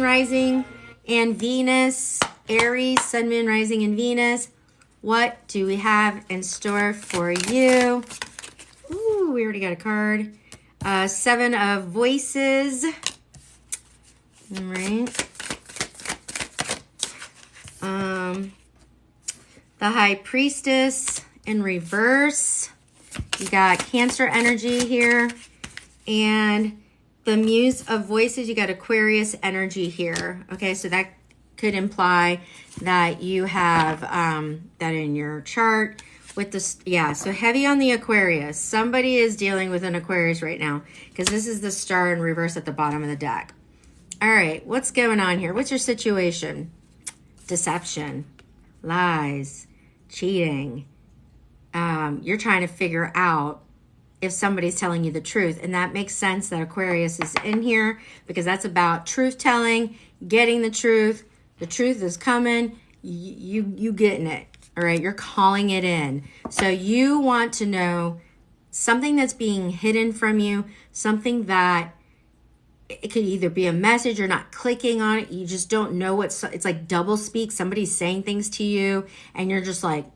Rising and Venus, Aries, Sun, Moon, Rising, and Venus. What do we have in store for you? Ooh, we already got a card. Seven of Voices. All right. The High Priestess in reverse. You got Cancer energy here. And the Muse of Voices, you got Aquarius energy here. Okay, so that could imply that you have that in your chart with this. Yeah, so heavy on the Aquarius. Somebody is dealing with an Aquarius right now because this is the star in reverse at the bottom of the deck. All right, what's going on here? What's your situation? Deception, lies, cheating. You're trying to figure out if somebody's telling you the truth. And that makes sense that Aquarius is in here because that's about truth telling, getting the truth. The truth is coming. You getting it. All right. You're calling it in. So you want to know something that's being hidden from you, something that it could either be a message or not clicking on it. You just don't know what's, it's like double speak. Somebody's saying things to you and you're just like,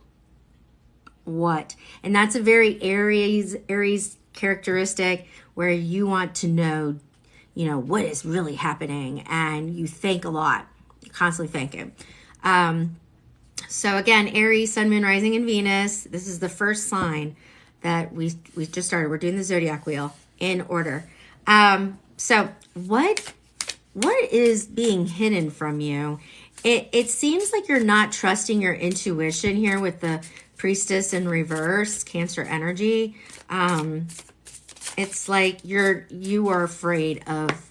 what? And that's a very Aries characteristic where you want to know, what is really happening, and you think a lot. You're constantly thinking. So again, Aries, Sun, Moon, Rising, and Venus. This is the first sign that we just started. We're doing the Zodiac wheel in order. So what is being hidden from you? It seems like you're not trusting your intuition here with the Priestess in reverse, Cancer energy. It's like you are afraid of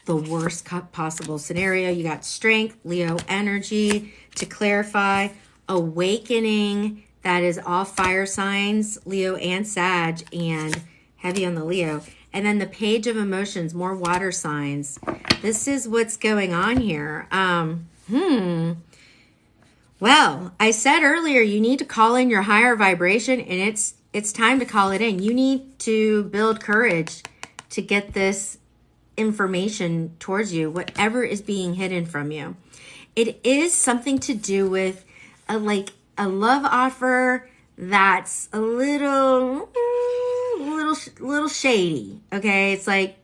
the worst possible scenario. You got Strength, Leo energy. To clarify, Awakening, that is all fire signs, Leo and Sag, and heavy on the Leo. And then the Page of Emotions, more water signs. This is what's going on here. Well, I said earlier, you need to call in your higher vibration, and it's time to call it in. You need to build courage to get this information towards you, whatever is being hidden from you. It is something to do with a love offer that's a little shady. Okay, it's like,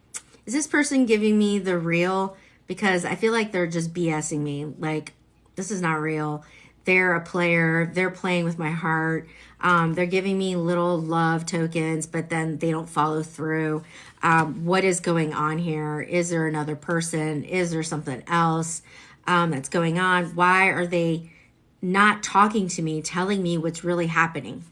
is this person giving me the real? Because I feel like they're just BSing me. Like, this is not real. They're a player. They're playing with my heart. They're giving me little love tokens, but then they don't follow through. What is going on here? Is there another person? Is there something else that's going on? Why are they not talking to me, telling me what's really happening?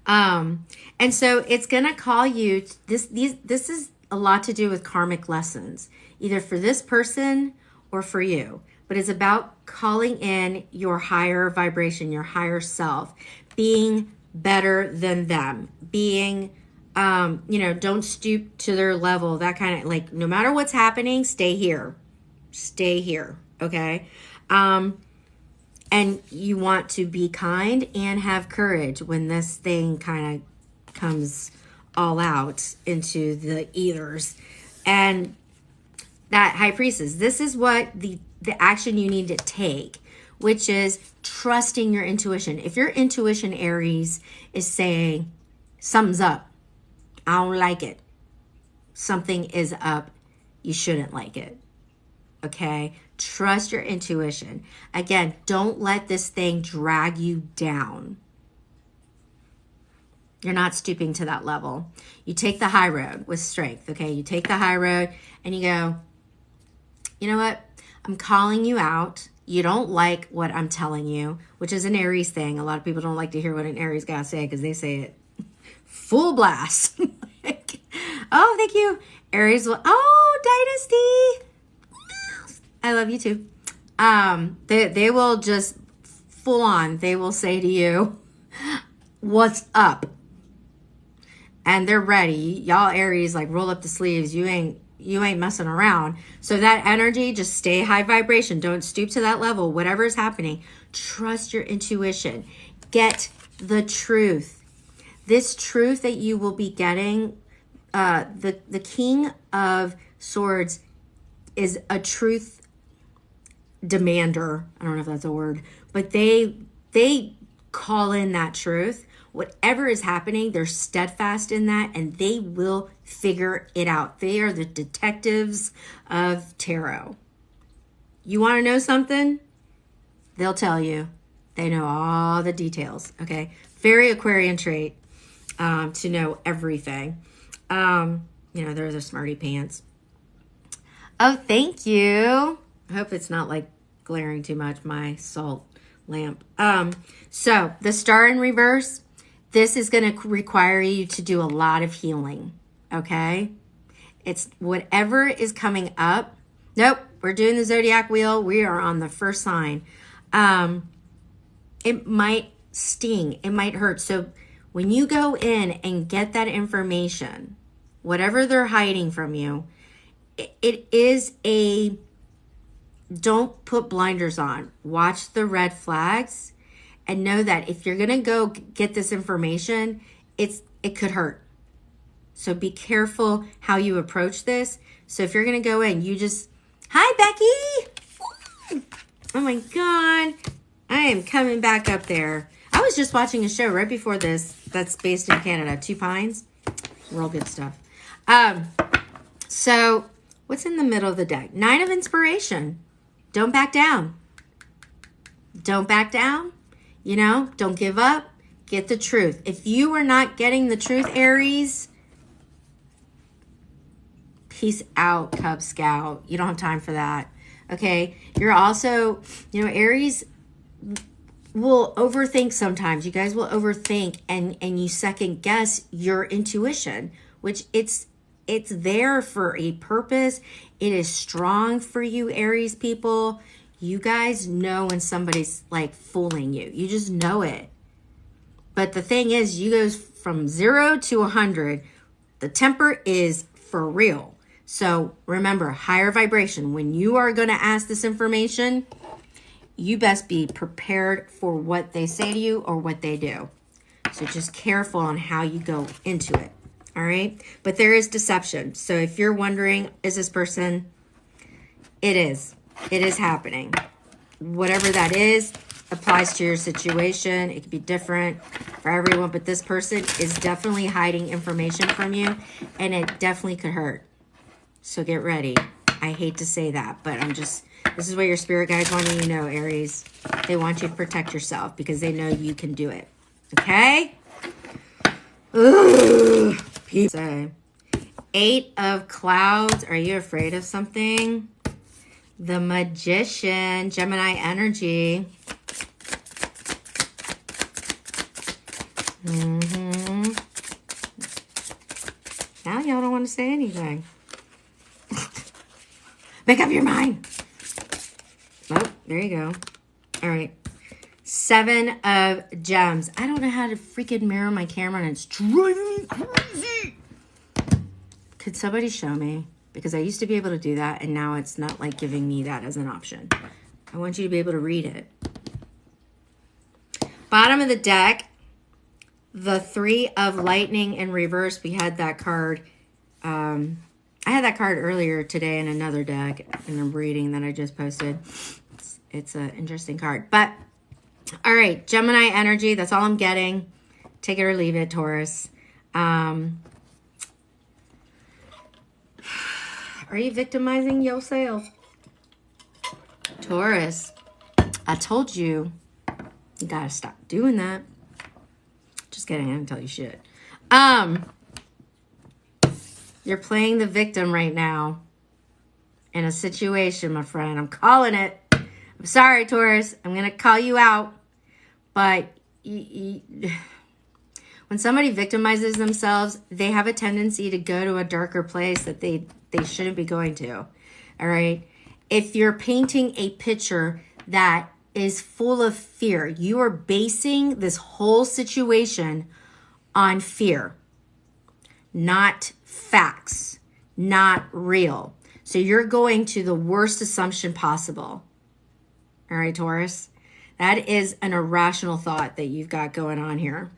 And so it's going to call you. This is a lot to do with karmic lessons, either for this person or for you. But it's about calling in your higher vibration, your higher self, being better than them, being, don't stoop to their level, that kind of, like, no matter what's happening, stay here, okay? And you want to be kind and have courage when this thing kind of comes all out into the ethers. And that High Priestess, this is what the action you need to take, which is trusting your intuition. If your intuition, Aries, is saying something's up, I don't like it, something is up, you shouldn't like it. Okay? Trust your intuition. Again, don't let this thing drag you down. You're not stooping to that level. You take the high road with strength, okay? You take the high road and you go, you know what? I'm calling you out. You don't like what I'm telling you, which is an Aries thing. A lot of people don't like to hear what an Aries guy say because they say it full blast. Oh, thank you. Aries will, Dynasty. I love you too. They will just full on, they will say to you, what's up? And they're ready. Y'all Aries, like, roll up the sleeves. You ain't messing around. So that energy, just stay high vibration. Don't stoop to that level. Whatever is happening, trust your intuition. Get the truth. This truth that you will be getting, the King of Swords is a truth demander. I don't know if that's a word, but they call in that truth. Whatever is happening, they're steadfast in that, and they will figure it out. They are the detectives of tarot. You want to know something? They'll tell you. They know all the details, okay? Very Aquarian trait, to know everything. They're the smarty pants. Oh, thank you. I hope it's not like glaring too much, my salt lamp. So the star in reverse, this is going to require you to do a lot of healing, okay? It's whatever is coming up. Nope, we're doing the zodiac wheel. We are on the first sign. It might sting. It might hurt. So when you go in and get that information, whatever they're hiding from you, it is a, don't put blinders on. Watch the red flags and know that if you're going to go get this information, it could hurt. So be careful how you approach this. So if you're going to go in, you just, hi, Becky. Oh my God. I am coming back up there. I was just watching a show right before this that's based in Canada, Two Pines. Real good stuff. So what's in the middle of the deck? Nine of Inspiration. Don't back down. Don't back down. Don't give up. Get the truth. If you are not getting the truth, Aries, peace out, Cub Scout. You don't have time for that. Okay. You're also, Aries will overthink sometimes. You guys will overthink and you second guess your intuition, which it's there for a purpose. It is strong for you, Aries people. You guys know when somebody's like fooling you. You just know it. But the thing is, you go from 0 to 100. The temper is for real. So remember, higher vibration. When you are going to ask this information, you best be prepared for what they say to you or what they do. So just careful on how you go into it. All right. But there is deception. So if you're wondering, is this person, it is happening. Whatever that is applies to your situation. It could be different for everyone, but this person is definitely hiding information from you, and it definitely could hurt. So get ready. I hate to say that, but this is what your spirit guides want you to know, Aries. They want you to protect yourself because they know you can do it. Okay? Ooh. So, 8 of Clouds. Are you afraid of something? The Magician, Gemini energy. Now y'all don't want to say anything. Make up your mind. Oh, there you go. All right. 7 of Gems. I don't know how to freaking mirror my camera, and it's driving me crazy. Could somebody show me? Because I used to be able to do that, and now it's not like giving me that as an option. I want you to be able to read it. Bottom of the deck, the 3 of Lightning in reverse. We had that card. I had that card earlier today in another deck in a reading that I just posted. It's an interesting card. But, all right, Gemini energy. That's all I'm getting. Take it or leave it, Taurus. Are you victimizing yourself? Taurus, I told you, you gotta stop doing that. Just kidding, I didn't tell you shit. You're playing the victim right now in a situation, my friend. I'm calling it. I'm sorry, Taurus. I'm gonna call you out. But when somebody victimizes themselves, they have a tendency to go to a darker place that they shouldn't be going to. All right. If you're painting a picture that is full of fear, you are basing this whole situation on fear, not facts, not real. So you're going to the worst assumption possible. All right, Taurus. That is an irrational thought that you've got going on here.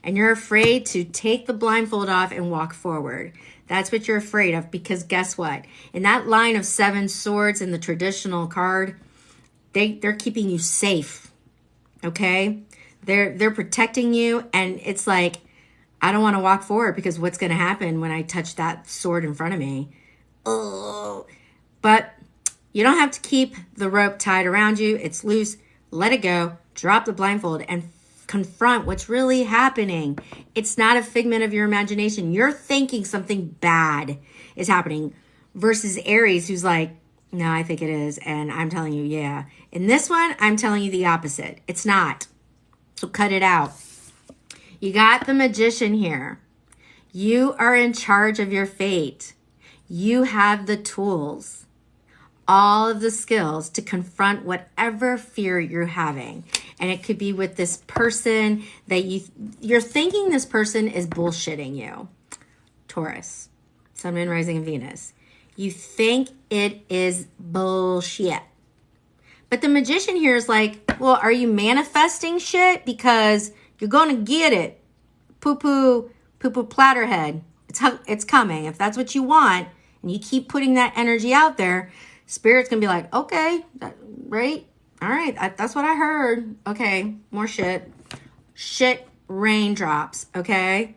And you're afraid to take the blindfold off and walk forward. That's what you're afraid of, because guess what? In that line of 7 swords in the traditional card, they're keeping you safe. Okay? They're protecting you, and it's like, I don't want to walk forward because what's going to happen when I touch that sword in front of me? Oh. But you don't have to keep the rope tied around you. It's loose. Let it go. Drop the blindfold and confront what's really happening. It's not a figment of your imagination. You're thinking something bad is happening versus Aries, who's like, no, I think it is. And I'm telling you, yeah. In this one, I'm telling you the opposite. It's not. So cut it out. You got the Magician here. You are in charge of your fate. You have the tools, all of the skills to confront whatever fear you're having. And it could be with this person that you're thinking this person is bullshitting you. Taurus, Sun, Moon, Rising, and Venus. You think it is bullshit. But the Magician here is like, well, are you manifesting shit? Because you're going to get it. Poo-poo platterhead. It's coming. If that's what you want, and you keep putting that energy out there, Spirit's going to be like, okay, right? All right, that's what I heard. Okay, more shit. Shit raindrops, okay?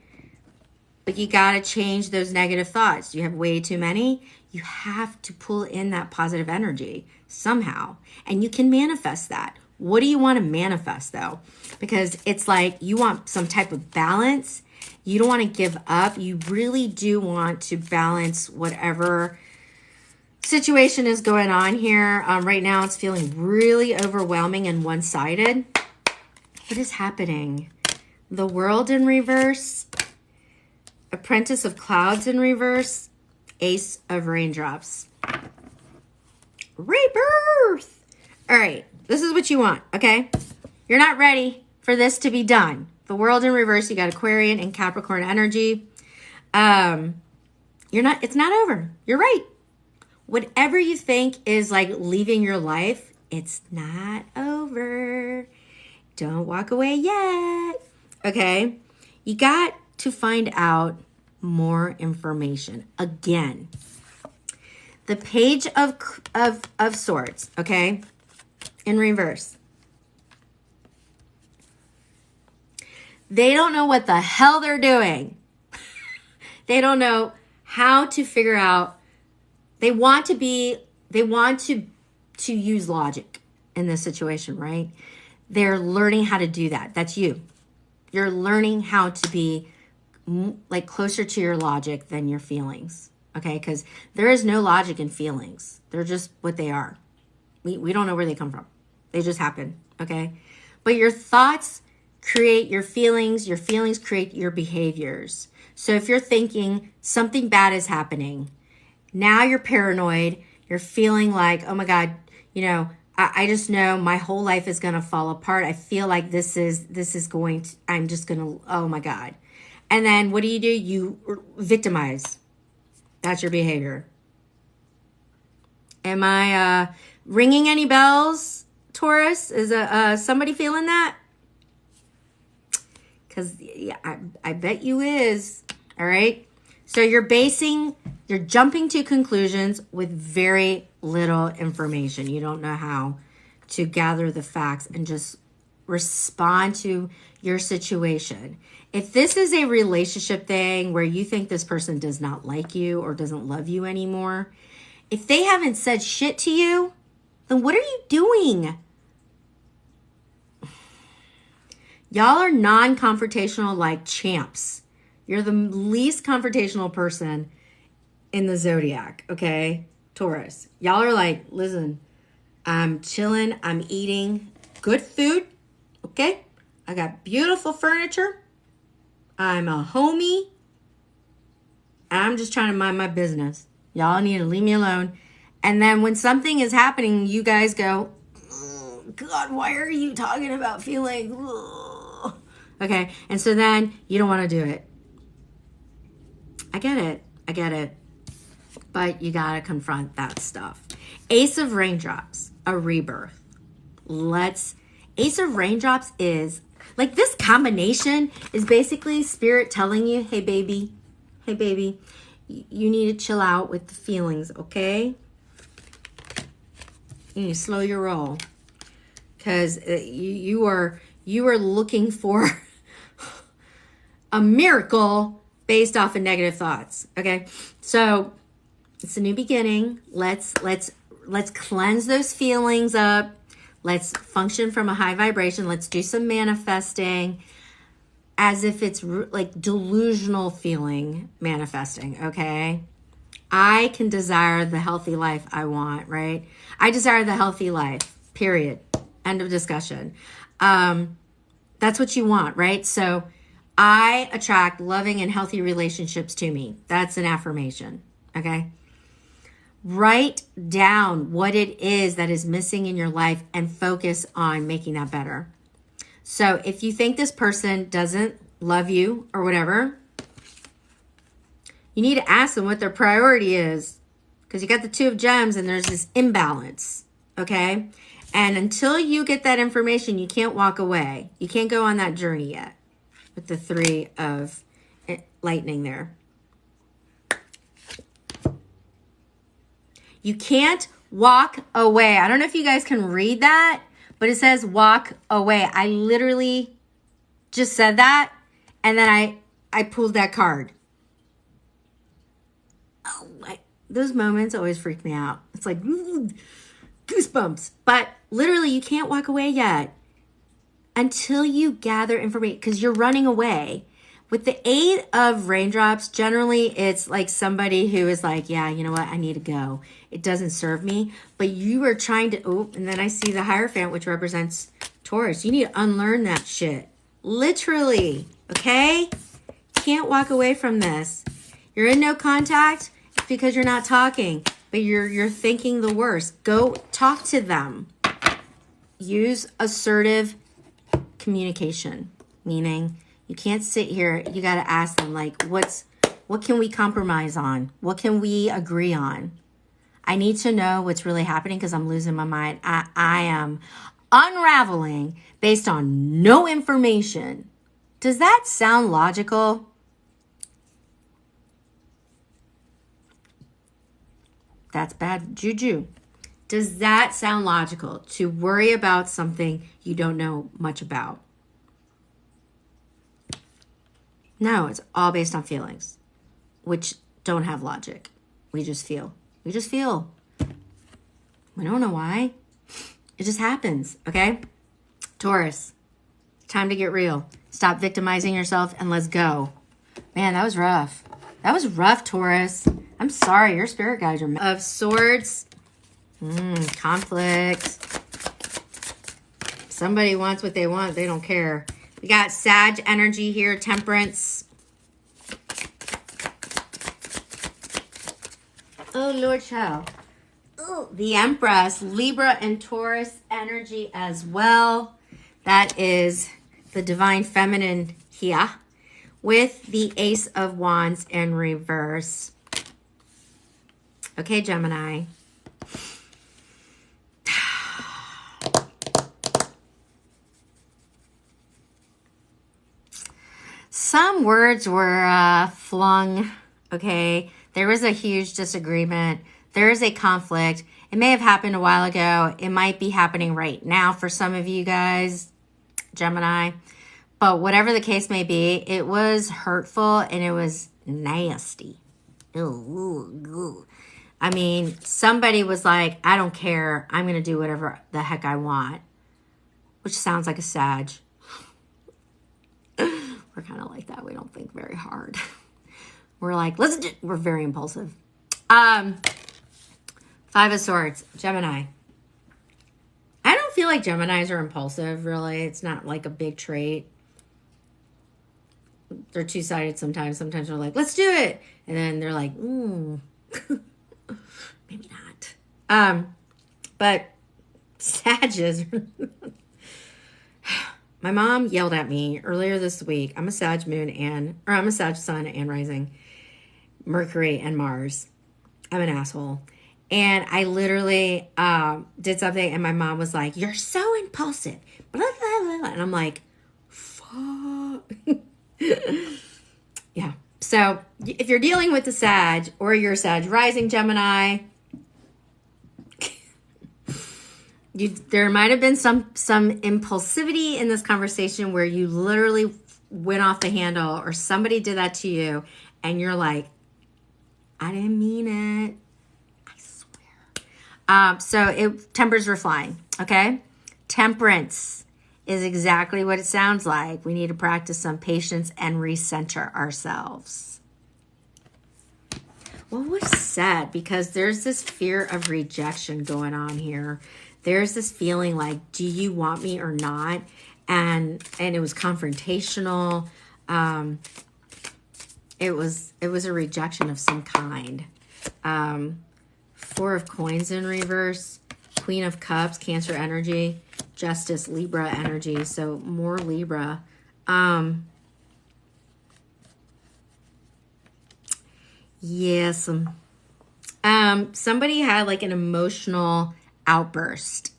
But you got to change those negative thoughts. You have way too many. You have to pull in that positive energy somehow. And you can manifest that. What do you want to manifest, though? Because it's like you want some type of balance. You don't want to give up. You really do want to balance whatever situation is going on here. Right now, it's feeling really overwhelming and one-sided. What is happening? The World in reverse. Apprentice of Clouds in reverse. Ace of Raindrops. Rebirth. All right. This is what you want, okay? You're not ready for this to be done. The World in reverse, you got Aquarian and Capricorn energy. It's not over. You're right. Whatever you think is like leaving your life, it's not over. Don't walk away yet. Okay? You got to find out more information. Again, the Page of Swords, okay? In reverse. They don't know what the hell they're doing. They don't know how to figure out. They want to use logic in this situation, right? They're learning how to do that. That's you. You're learning how to be like closer to your logic than your feelings. Okay? Because there is no logic in feelings. They're just what they are. We don't know where they come from. They just happen. Okay? But your thoughts create your feelings create your behaviors. So if you're thinking something bad is happening, now you're paranoid, you're feeling like, oh my God, I just know my whole life is going to fall apart. I feel like this is going to, I'm just going to, oh my God. And then what do? You victimize. That's your behavior. Am I ringing any bells, Taurus? Is somebody feeling that? Because yeah, I bet you is. All right. So you're jumping to conclusions with very little information. You don't know how to gather the facts and just respond to your situation. If this is a relationship thing where you think this person does not like you or doesn't love you anymore, if they haven't said shit to you, then what are you doing? Y'all are non-confrontational like champs. You're the least confrontational person in the Zodiac, okay? Taurus. Y'all are like, listen, I'm chilling, I'm eating good food, okay? I got beautiful furniture. I'm a homie. And I'm just trying to mind my business. Y'all need to leave me alone. And then when something is happening, you guys go, oh, God, why are you talking about feeling? Ugh. Okay, and so then you don't want to do it. I get it. But you got to confront that stuff. Ace of Raindrops, a rebirth. Ace of Raindrops is Like this combination is basically spirit telling you, hey baby, you need to chill out with the feelings, okay? You need to slow your roll. Because you are looking for a miracle based off of negative thoughts, okay? So it's a new beginning. Let's cleanse those feelings up. Let's function from a high vibration. Let's do some manifesting as if it's like delusional feeling manifesting, okay? I can desire the healthy life I want, right? I desire the healthy life, period. End of discussion. That's what you want, right? So I attract loving and healthy relationships to me. That's an affirmation, okay? Write down what it is that is missing in your life and focus on making that better. So if you think this person doesn't love you or whatever, you need to ask them what their priority is, because you got the Two of Gems and there's this imbalance, okay? And until you get that information, you can't walk away. You can't go on that journey yet with the Three of Lightning there. You can't walk away. I don't know if you guys can read that, but it says walk away. I literally just said that, and then I pulled that card. Oh, those moments always freak me out. It's like goosebumps. But literally, you can't walk away yet until you gather information, because you're running away. With the Eight of Raindrops, generally it's like somebody who is like, yeah, you know what, I need to go. It doesn't serve me. But you are trying to, and then I see the Hierophant, which represents Taurus. You need to unlearn that shit. Literally, okay? Can't walk away from this. You're in no contact because you're not talking, but you're thinking the worst. Go talk to them. Use assertive communication, meaning you can't sit here. You got to ask them, like, what can we compromise on? What can we agree on? I need to know what's really happening because I'm losing my mind. I am unraveling based on no information. Does that sound logical? That's bad juju. Does that sound logical to worry about something you don't know much about? No, it's all based on feelings, which don't have logic. We just feel. We just feel. We don't know why. It just happens, okay? Taurus, time to get real. Stop victimizing yourself and let's go. Man, that was rough. That was rough, Taurus. I'm sorry, your spirit guides are... Of Swords, conflict. Somebody wants what they want. They don't care. We got Sag energy here, Temperance. Oh, Lord child. Oh, the Empress, Libra and Taurus energy as well. That is the Divine Feminine here with the Ace of Wands in reverse. Okay, Gemini. Some words were flung, okay? There was a huge disagreement. There is a conflict. It may have happened a while ago. It might be happening right now for some of you guys, Gemini. But whatever the case may be, it was hurtful and it was nasty. Ooh. I mean, somebody was like, I don't care. I'm going to do whatever the heck I want. Which sounds like a Sag. We're kind of like that. We don't think very hard. We're like, we're very impulsive. Five of Swords, Gemini. I don't feel like Geminis are impulsive, really. It's not like a big trait. They're two-sided sometimes. Sometimes they're like, let's do it. And then they're like, maybe not. But Sages... My mom yelled at me earlier this week. I'm a Sag moon I'm a Sag sun and rising, Mercury and Mars. I'm an asshole. And I literally did something and my mom was like, you're so impulsive. Blah, blah, blah. And I'm like, know? Yeah. So if you're dealing with the Sag or you're Sag rising Gemini, there might have been some impulsivity in this conversation where you literally went off the handle or somebody did that to you and you're like, I didn't mean it. I swear. So tempers were flying, okay? Temperance is exactly what it sounds like. We need to practice some patience and recenter ourselves. What was said? Because there's this fear of rejection going on here. There's this feeling like, do you want me or not? And it was confrontational. It was a rejection of some kind. 4 of Coins in reverse, Queen of Cups, Cancer energy, Justice, Libra energy. So more Libra. Yes. Somebody had like an emotional outburst.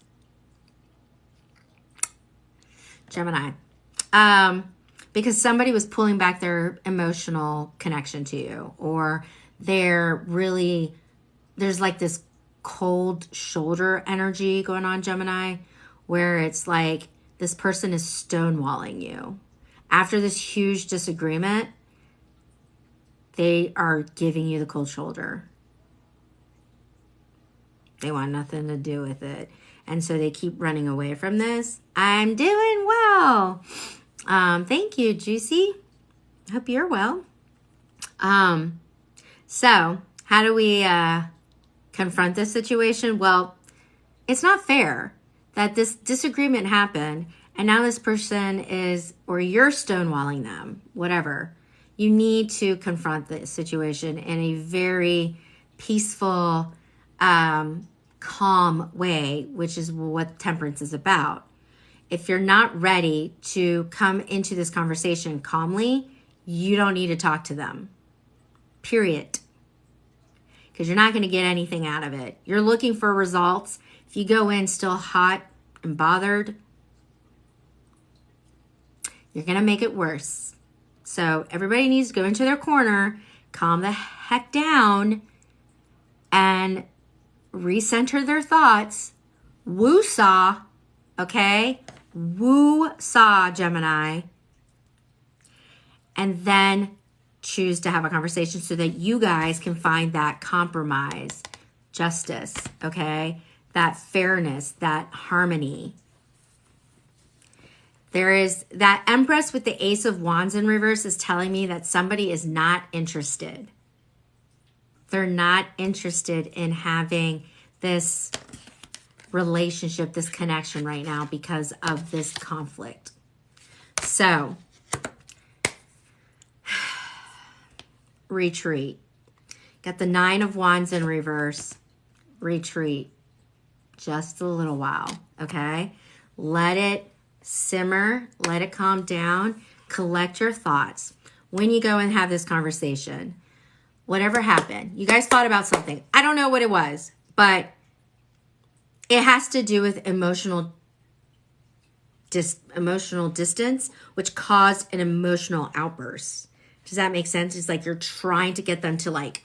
Gemini. Because somebody was pulling back their emotional connection to you, or there's like this cold shoulder energy going on, Gemini, where it's like this person is stonewalling you. After this huge disagreement, they are giving you the cold shoulder. They want nothing to do with it. And so they keep running away from this. I'm doing well. Thank you, Juicy. Hope you're well. So how do we confront this situation? Well, it's not fair that this disagreement happened and now this person is, or you're stonewalling them, whatever. You need to confront the situation in a very peaceful, calm way, which is what temperance is about. If you're not ready to come into this conversation calmly, you don't need to talk to them. Period. Because you're not going to get anything out of it. You're looking for results. If you go in still hot and bothered, you're going to make it worse. So everybody needs to go into their corner, calm the heck down, and recenter their thoughts. Woo-saw, okay? Woo-saw, Gemini. And then choose to have a conversation so that you guys can find that compromise, justice, okay? That fairness, that harmony. There is that Empress with the Ace of Wands in reverse is telling me that somebody is not interested. They're not interested in having this relationship, this connection right now because of this conflict. So, retreat. Got the 9 of Wands in reverse. Retreat. Just a little while, okay? Let it simmer. Let it calm down. Collect your thoughts. When you go and have this conversation, whatever happened, you guys thought about something. I don't know what it was, but it has to do with emotional distance, which caused an emotional outburst. Does that make sense? It's like you're trying to get them to like,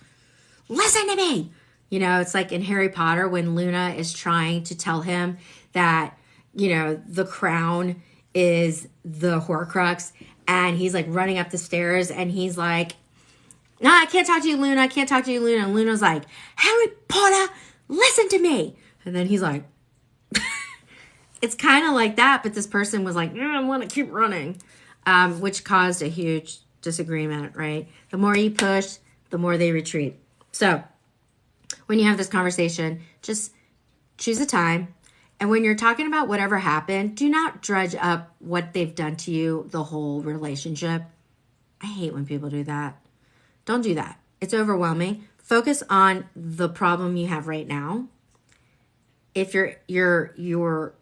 listen to me. You know, it's like in Harry Potter when Luna is trying to tell him that, you know, the crown is the Horcrux, and he's like running up the stairs and he's like, no, I can't talk to you, Luna. I can't talk to you, Luna. And Luna's like, Harry Potter, listen to me. And then he's like, it's kind of like that. But this person was like, I want to keep running, which caused a huge disagreement, right? The more you push, the more they retreat. So when you have this conversation, just choose a time. And when you're talking about whatever happened, do not drudge up what they've done to you, the whole relationship. I hate when people do that. Don't do that. It's overwhelming. Focus on the problem you have right now. If your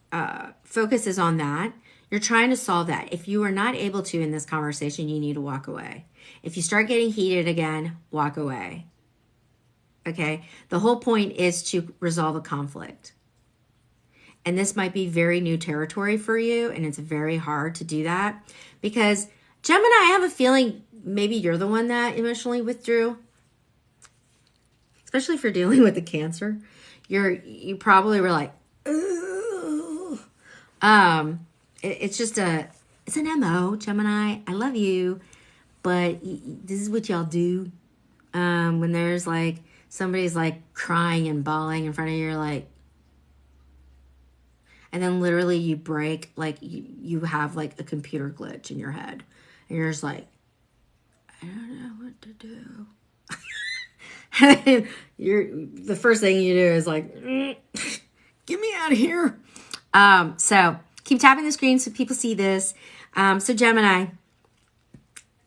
focus is on that, you're trying to solve that. If you are not able to in this conversation, you need to walk away. If you start getting heated again, walk away. Okay? The whole point is to resolve a conflict. And this might be very new territory for you, and it's very hard to do that because Gemini, I have a feeling maybe you're the one that emotionally withdrew. Especially if you're dealing with the Cancer. You probably were like, ooh. It's just it's an MO, Gemini. I love you, but this is what y'all do. When there's like, somebody's like crying and bawling in front of you, you're like, and then literally you break, like you have like a computer glitch in your head. And you're just like, I don't know what to do. The first thing you do is like, get me out of here. So keep tapping the screen so people see this. So Gemini,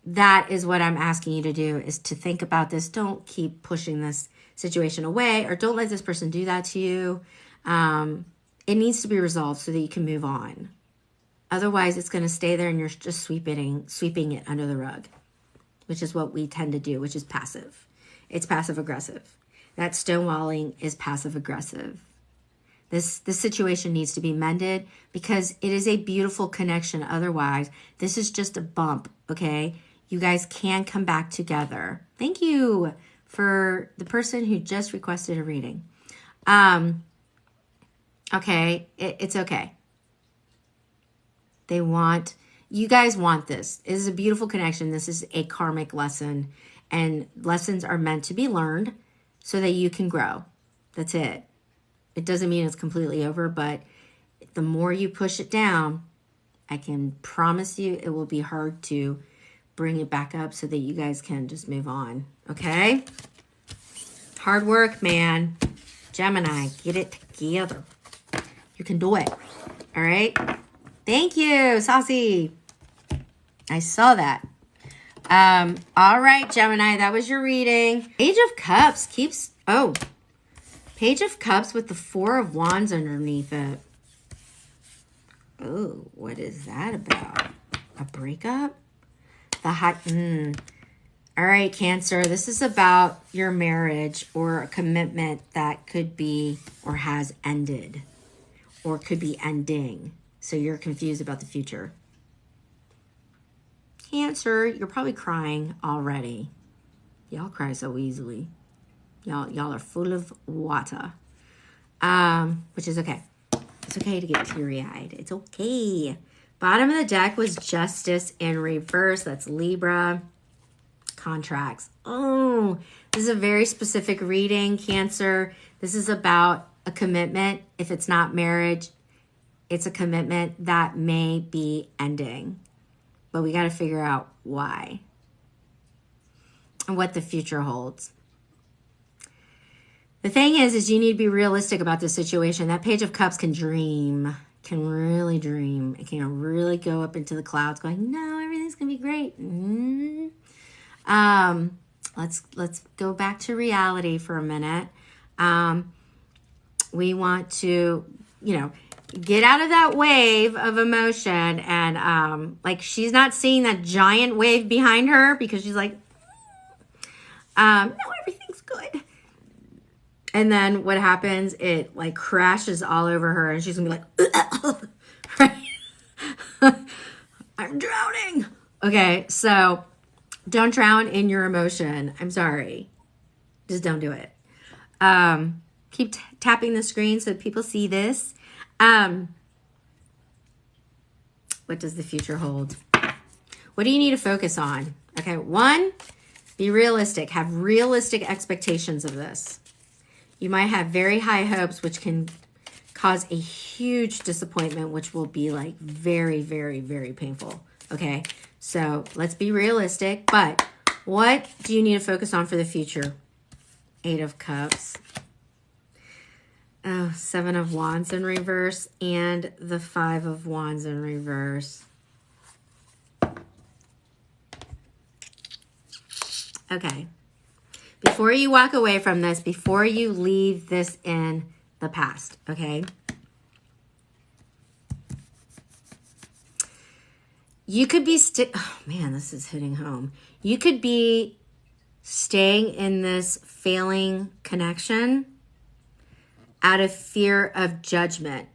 that is what I'm asking you to do, is to think about this. Don't keep pushing this situation away, or don't let this person do that to you. It needs to be resolved so that you can move on. Otherwise, it's going to stay there and you're just sweeping it under the rug, which is what we tend to do, which is passive. It's passive aggressive. That stonewalling is passive aggressive. This situation needs to be mended because it is a beautiful connection. Otherwise, this is just a bump, okay? You guys can come back together. Thank you for the person who just requested a reading. Okay, it's okay. You guys want this. It is a beautiful connection. This is a karmic lesson, and lessons are meant to be learned so that you can grow. That's it. It doesn't mean it's completely over, but the more you push it down, I can promise you it will be hard to bring it back up so that you guys can just move on. Okay? Hard work, man. Gemini, get it together. You can do it. All right? Thank you, Saucy. I saw that. All right, Gemini, that was your reading. Page of Cups keeps, Page of Cups with the Four of Wands underneath it. Oh, what is that about? A breakup? All right, Cancer, this is about your marriage or a commitment that could be or has ended or could be ending. So you're confused about the future. Cancer, you're probably crying already. Y'all cry so easily. Y'all are full of water. Which is okay. It's okay to get teary-eyed. It's okay. Bottom of the deck was Justice in reverse. That's Libra. Contracts. Oh, this is a very specific reading, Cancer. This is about a commitment. If it's not marriage, it's a commitment that may be ending. But we got to figure out why and what the future holds. The thing is you need to be realistic about this situation. That Page of Cups can dream, can really dream. It can really go up into the clouds going, no, everything's going to be great. Let's go back to reality for a minute. We want to, get out of that wave of emotion, and like she's not seeing that giant wave behind her because she's like, no, everything's good. And then what happens? It like crashes all over her, and she's gonna be like, right? I'm drowning. Okay, so don't drown in your emotion. I'm sorry. Just don't do it. Keep tapping the screen so that people see this. What does the future hold? What do you need to focus on? Okay, 1, be realistic. Have realistic expectations of this. You might have very high hopes, which can cause a huge disappointment, which will be like very, very, very painful. Okay, so let's be realistic. But what do you need to focus on for the future? 8 of Cups. Oh, 7 of Wands in reverse and the 5 of Wands in reverse. Okay. Before you walk away from this, before you leave this in the past, okay? You could be oh man, this is hitting home. You could be staying in this failing connection out of fear of judgment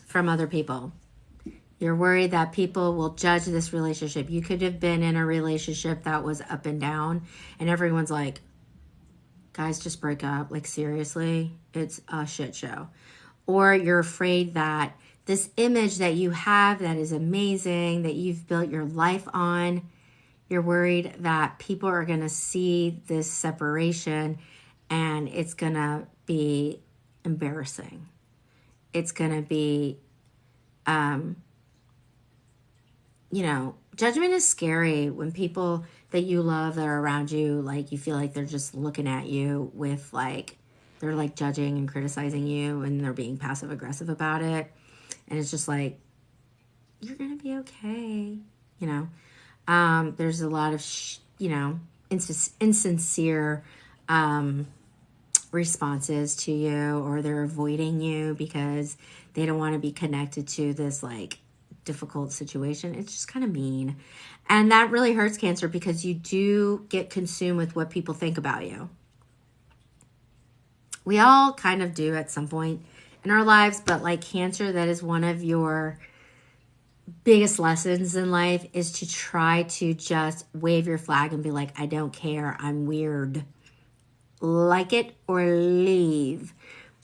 from other people. You're worried that people will judge this relationship. You could have been in a relationship that was up and down, and everyone's like, guys, just break up. Like, seriously, it's a shit show. Or you're afraid that this image that you have that is amazing, that you've built your life on, you're worried that people are going to see this separation and it's going to be embarrassing. It's going to be, judgment is scary when people that you love that are around you, like, you feel like they're just looking at you with, like, they're, like, judging and criticizing you, and they're being passive aggressive about it. And it's just like, you're going to be okay. There's a lot of, insincere responses to you, or they're avoiding you because they don't want to be connected to this, like, difficult situation. It's just kind of mean. And that really hurts, Cancer, because you do get consumed with what people think about you. We all kind of do at some point in our lives, but like Cancer, that is one of your biggest lessons in life, is to try to just wave your flag and be like, I don't care, I'm weird. Like it or leave.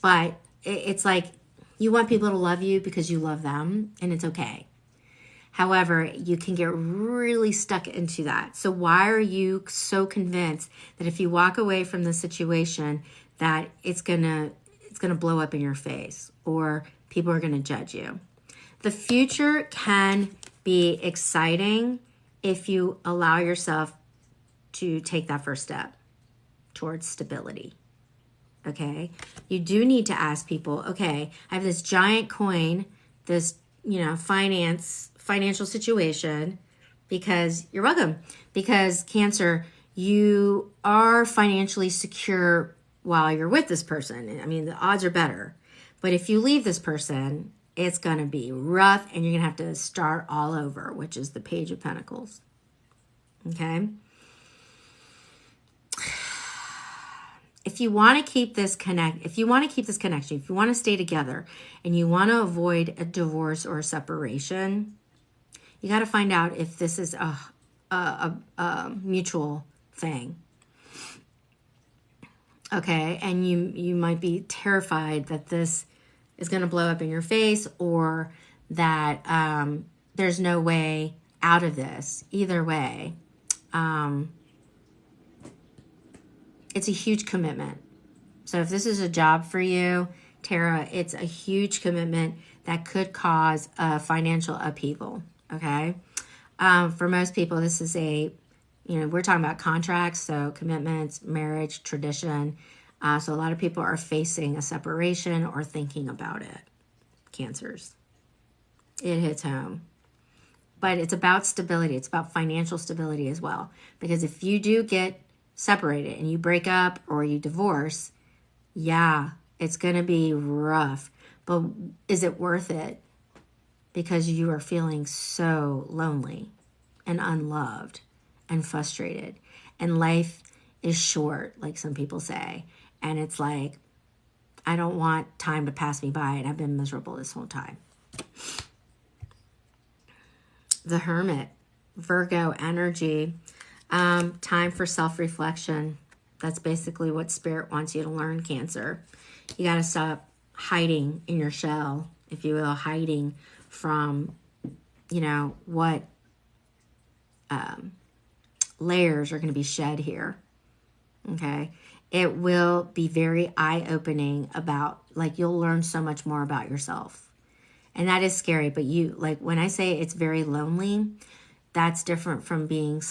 But it's like, you want people to love you because you love them, and it's okay. However, you can get really stuck into that. So why are you so convinced that if you walk away from the situation that it's gonna blow up in your face, or people are gonna judge you? The future can be exciting if you allow yourself to take that first step towards stability. Okay? You do need to ask people, okay, I have this giant coin, this, financial situation, because you're welcome. Because Cancer, you are financially secure while you're with this person. I mean, the odds are better. But if you leave this person, it's going to be rough, and you're going to have to start all over, which is the Page of Pentacles. Okay? If you want to keep this connection, if you want to stay together, and you want to avoid a divorce or a separation, you got to find out if this is a mutual thing. Okay, and you might be terrified that this is going to blow up in your face, or that there's no way out of this. Either way, it's a huge commitment. So if this is a job for you, Tara, it's a huge commitment that could cause a financial upheaval, okay? For most people, this is we're talking about contracts, so commitments, marriage, tradition. So a lot of people are facing a separation or thinking about it. Cancers. It hits home. But it's about stability. It's about financial stability as well. Because if you do get separated and you break up or you divorce, yeah, it's going to be rough. But is it worth it? Because you are feeling so lonely and unloved and frustrated. And life is short, like some people say. And it's like, I don't want time to pass me by, and I've been miserable this whole time. The Hermit, Virgo energy, time for self-reflection. That's basically what Spirit wants you to learn, Cancer. You got to stop hiding in your shell, if you will, hiding from, what layers are going to be shed here. Okay? It will be very eye-opening about, you'll learn so much more about yourself. And that is scary, but when I say it's very lonely, that's different from being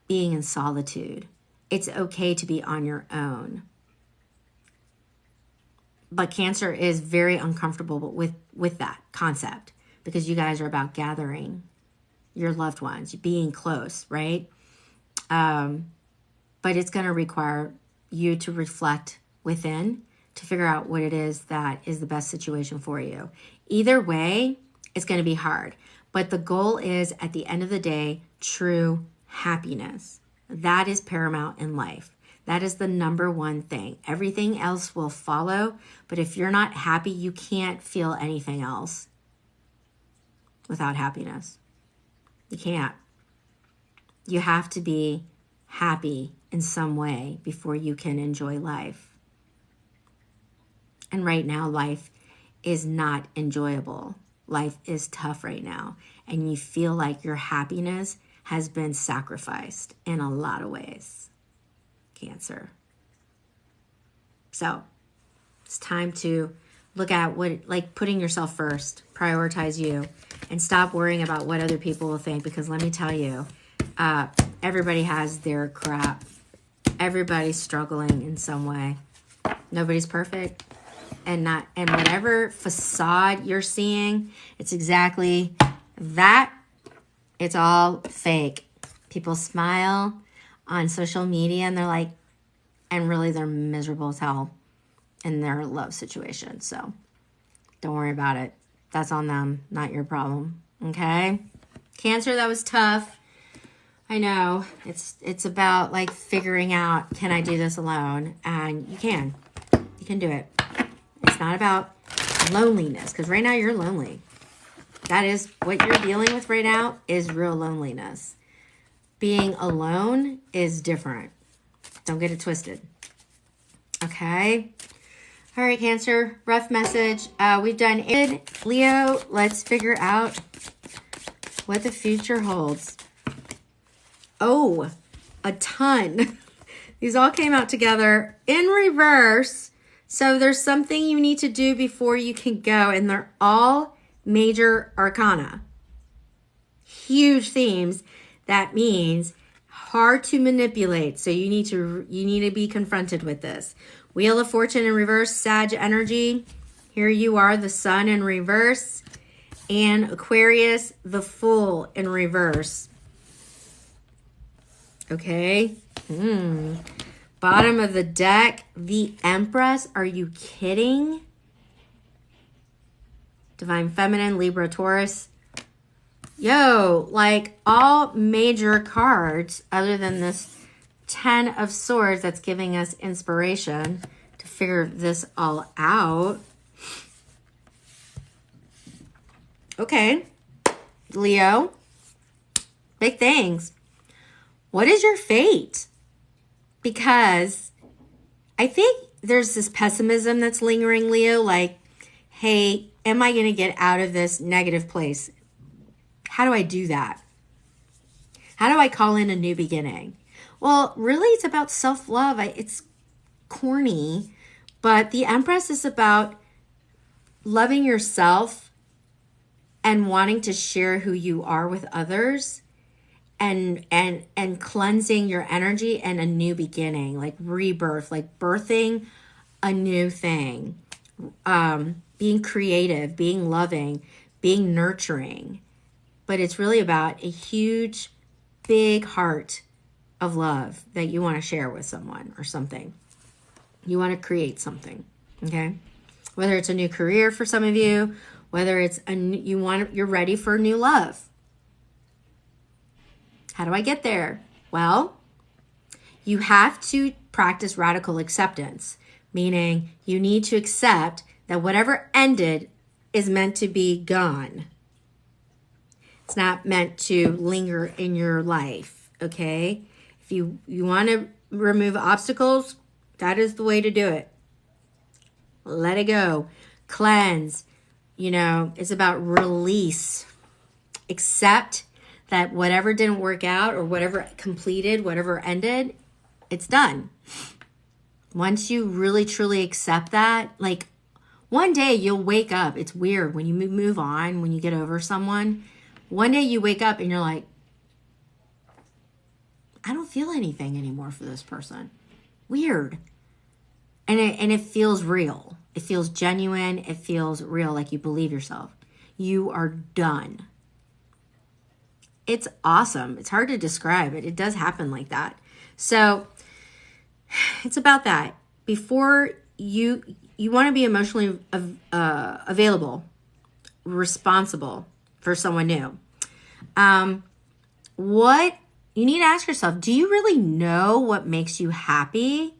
in solitude. It's okay to be on your own. But Cancer is very uncomfortable with that concept, because you guys are about gathering your loved ones, being close, right? But it's going to require you to reflect within to figure out what it is that is the best situation for you. Either way, it's going to be hard. But the goal is, at the end of the day, true happiness. That is paramount in life. That is the number one thing. Everything else will follow. But if you're not happy, you can't feel anything else. without happiness. You can't. You have to be happy in some way before you can enjoy life. And right now, life is not enjoyable. Life is tough right now. And you feel like your happiness has been sacrificed in a lot of ways. Cancer. So it's time to look at what, like putting yourself first, prioritize you, and stop worrying about what other people will think. Because let me tell you, everybody has their crap. Everybody's struggling in some way. Nobody's perfect. And whatever facade you're seeing, it's exactly that. It's all fake. People smile on social media and they're like, and really they're miserable as hell in their love situation. So don't worry about it. That's on them, not your problem. Okay? Cancer, that was tough. I know. It's about like figuring out, can I do this alone? And you can. You can do it. It's not about loneliness, because right now you're lonely. That is what you're dealing with right now, is real loneliness. Being alone is different. Don't get it twisted. Okay? All right, Cancer, rough message. We've done it. Leo, let's figure out what the future holds. Oh, a ton. These all came out together in reverse. So there's something you need to do before you can go, and they're all major arcana. Huge themes. That means hard to manipulate. So you need to be confronted with this. Wheel of Fortune in reverse, Sag energy. Here you are, the Sun in reverse, and Aquarius, the Fool in reverse. Okay. Bottom of the deck, the Empress. Are you kidding? Divine Feminine, Libra, Taurus. Yo, like all major cards other than this 10 of Swords that's giving us inspiration to figure this all out. Okay. Leo, big things. What is your fate? Because I think there's this pessimism that's lingering, Leo, like, hey, am I going to get out of this negative place? How do I do that? How do I call in a new beginning? Well, really, it's about self-love. It's corny, but the Empress is about loving yourself and wanting to share who you are with others, and cleansing your energy and a new beginning, like rebirth, like birthing a new thing, being creative, being loving, being nurturing. But it's really about a huge, big heart of love that you want to share with someone or something. You want to create something, okay? Whether it's a new career for some of you, whether it's you're ready for new love. How do I get there? Well, you have to practice radical acceptance, meaning you need to accept that whatever ended is meant to be gone. It's not meant to linger in your life, okay? If you want to remove obstacles, that is the way to do it. Let it go. Cleanse. It's about release. Accept that whatever didn't work out or whatever completed, whatever ended, it's done. Once you really truly accept that, like one day you'll wake up. It's weird when you move on, when you get over someone. One day you wake up and you're like, I don't feel anything anymore for this person. Weird. And it feels real. It feels genuine. It feels real, like you believe yourself. You are done. It's awesome. It's hard to describe it. It does happen like that. So it's about that. Before you want to be emotionally available, responsible for someone new. What you need to ask yourself, do you really know what makes you happy?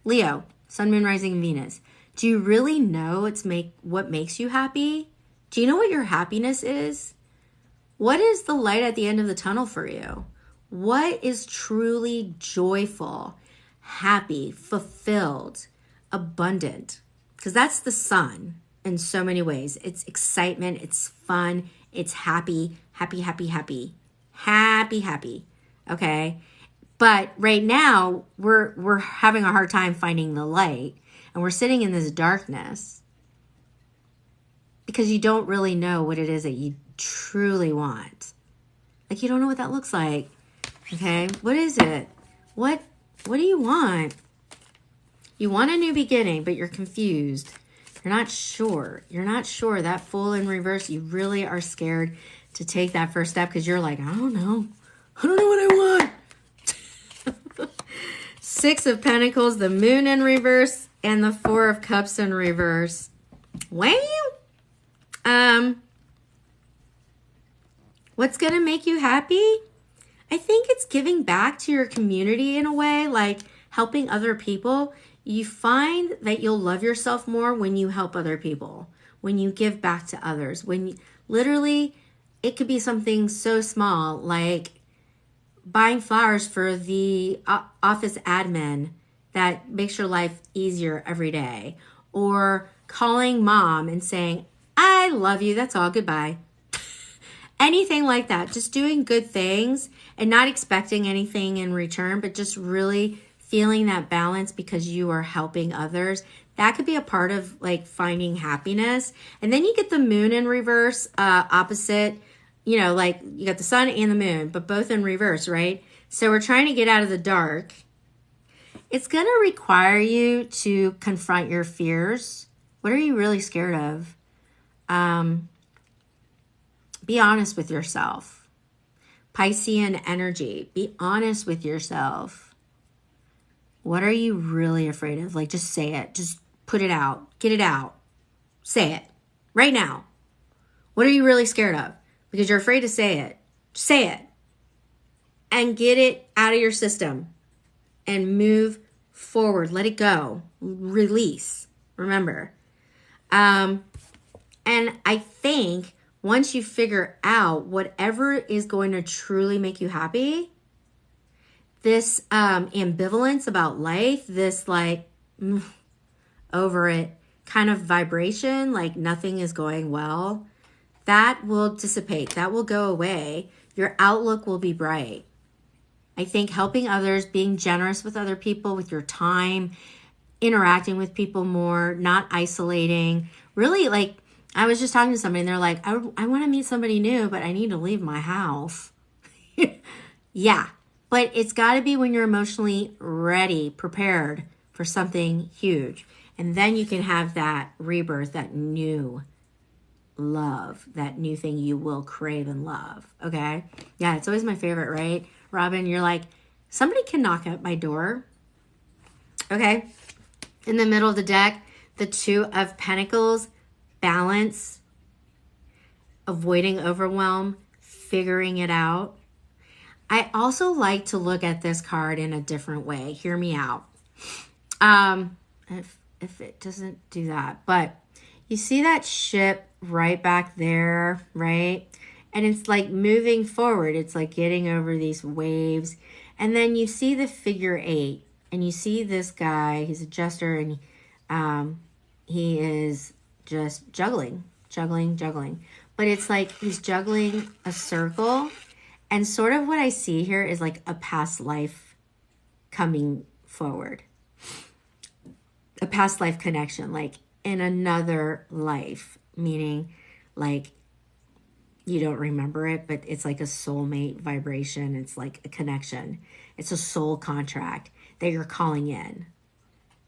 Leo, Sun, Moon, Rising, and Venus. Do you really know what makes you happy? Do you know what your happiness is? What is the light at the end of the tunnel for you? What is truly joyful, happy, fulfilled, abundant? Because that's the sun in so many ways. It's excitement, it's fun, it's happy, happy, happy, happy, happy, happy. Okay? But right now, we're having a hard time finding the light, and we're sitting in this darkness because you don't really know what it is that you truly want. Like, you don't know what that looks like. Okay? What is it? What do you want? You want a new beginning, but you're confused. You're not sure. You're not sure. That Fool in reverse, you really are scared to take that first step because you're like, I don't know. I don't know what I want. Six of Pentacles, the Moon in reverse, and the Four of Cups in reverse. Wow. What's going to make you happy? I think it's giving back to your community in a way, like helping other people. You find that you'll love yourself more when you help other people, when you give back to others, when you, literally it could be something so small like buying flowers for the office admin that makes your life easier every day, or calling mom and saying, I love you, that's all, goodbye. Anything like that. Just doing good things and not expecting anything in return, but just really feeling that balance because you are helping others. That could be a part of like finding happiness. And then you get the Moon in reverse, opposite. You know, like you got the sun and the moon, but both in reverse, right? So we're trying to get out of the dark. It's going to require you to confront your fears. What are you really scared of? Be honest with yourself. Piscean energy. Be honest with yourself. What are you really afraid of? Like, just say it. Just put it out. Get it out. Say it. Right now. What are you really scared of? Because you're afraid to say it. Say it. And get it out of your system. And move forward. Let it go. Release. Remember. And I think once you figure out whatever is going to truly make you happy, this ambivalence about life, this like over it kind of vibration, like nothing is going well, that will dissipate. That will go away. Your outlook will be bright. I think helping others, being generous with other people, with your time, interacting with people more, not isolating. Really, like, I was just talking to somebody and they're like, I want to meet somebody new, but I need to leave my house. Yeah, but it's got to be when you're emotionally ready, prepared for something huge. And then you can have that rebirth, that new love, that new thing you will crave and love. Okay? Yeah, it's always my favorite, right? Robin, you're like, somebody can knock at my door. Okay? In the middle of the deck, the Two of Pentacles, balance, avoiding overwhelm, figuring it out. I also like to look at this card in a different way. Hear me out. If it doesn't do that, but you see that ship right back there, right? And it's like moving forward. It's like getting over these waves. And then you see the figure 8 and you see this guy, he's a jester, and he is just juggling. But it's like he's juggling a circle. And sort of what I see here is like a past life coming forward. A past life connection, like in another life, meaning like you don't remember it, but it's like a soulmate vibration. It's like a connection. It's a soul contract that you're calling in.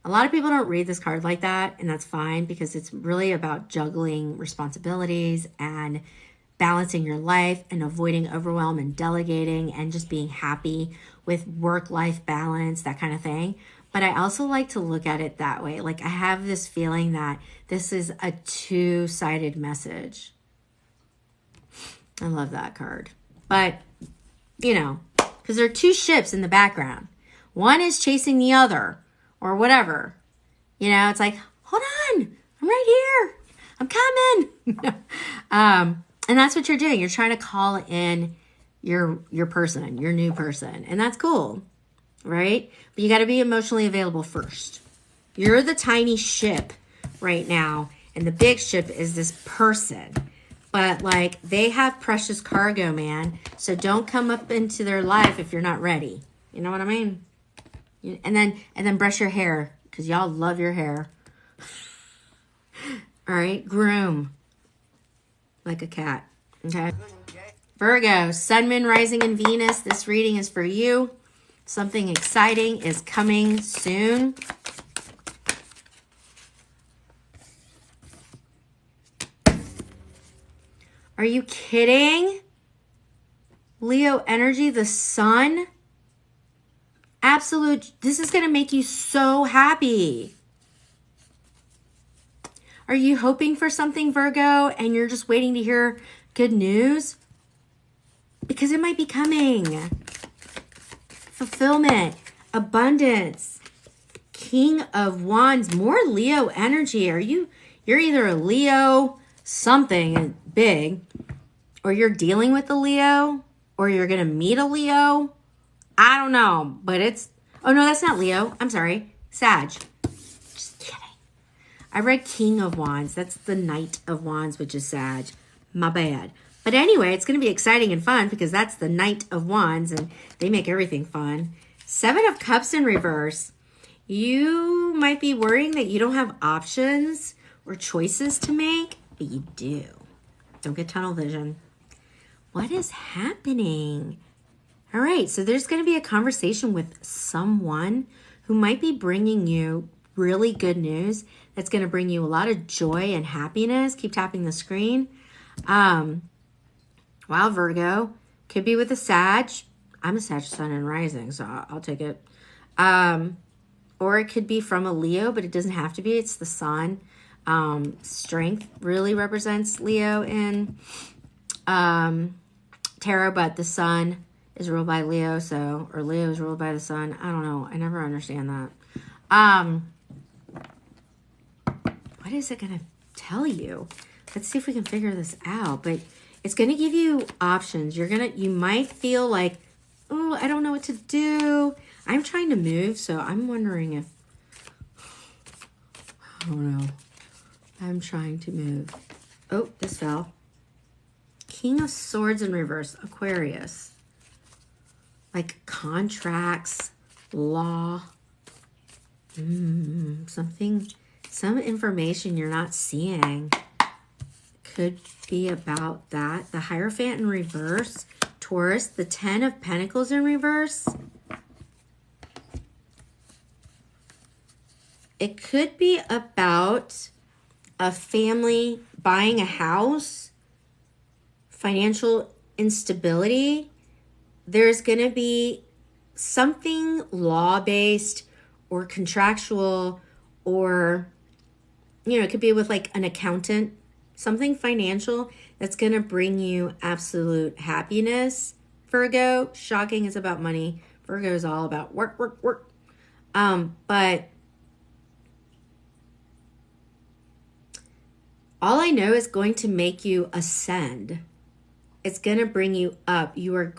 A lot of people don't read this card like that, and that's fine because it's really about juggling responsibilities and balancing your life and avoiding overwhelm and delegating and just being happy with work-life balance, that kind of thing. But I also like to look at it that way. Like I have this feeling that this is a two-sided message. I love that card. But, you know, because there are two ships in the background. One is chasing the other or whatever. You know, it's like, hold on, I'm right here. I'm coming. And that's what you're doing. You're trying to call in your person, your new person. And that's cool, right? But you got to be emotionally available first. You're the tiny ship right now. And the big ship is this person. But like, they have precious cargo, man. So don't come up into their life if you're not ready. You know what I mean? And then brush your hair, because y'all love your hair. All right, groom like a cat. Okay. Virgo, Sun, Moon, Rising, and Venus. This reading is for you. Something exciting is coming soon. Are you kidding? Leo energy, the sun. Absolute, this is going to make you so happy. Are you hoping for something, Virgo, and you're just waiting to hear good news? Because it might be coming. Fulfillment, abundance, King of Wands, more Leo energy. You're either a Leo, something big, or you're dealing with a Leo, or you're going to meet a Leo. I don't know, but oh no, that's not Leo. I'm sorry. Sag. Just kidding. I read King of Wands. That's the Knight of Wands, which is Sag. My bad. But anyway, it's going to be exciting and fun because that's the Knight of Wands and they make everything fun. 7 of Cups in reverse. You might be worrying that you don't have options or choices to make, but you do. Don't get tunnel vision. What is happening? All right, so there's going to be a conversation with someone who might be bringing you really good news that's going to bring you a lot of joy and happiness. Keep tapping the screen. Wow, Virgo. Could be with a Sag. I'm a Sag Sun and Rising, so I'll take it. Or it could be from a Leo, but it doesn't have to be. It's the Sun. Strength really represents Leo in tarot, but the Sun is ruled by Leo, or Leo is ruled by the Sun. I don't know. I never understand that. What is it going to tell you? Let's see if we can figure this out. But it's going to give you options. You might feel like, oh, I don't know what to do. I'm trying to move, so I'm wondering if, I don't know. I'm trying to move. Oh, this fell. King of Swords in reverse, Aquarius. Like contracts, law, some information you're not seeing could be about that. The Hierophant in reverse, Taurus, the 10 of Pentacles in reverse. It could be about a family buying a house, financial instability. There's going to be something law-based or contractual, or, it could be with like an accountant, something financial that's going to bring you absolute happiness. Virgo, shocking, is about money. Virgo is all about work, work, work. But all I know is going to make you ascend. It's going to bring you up. You're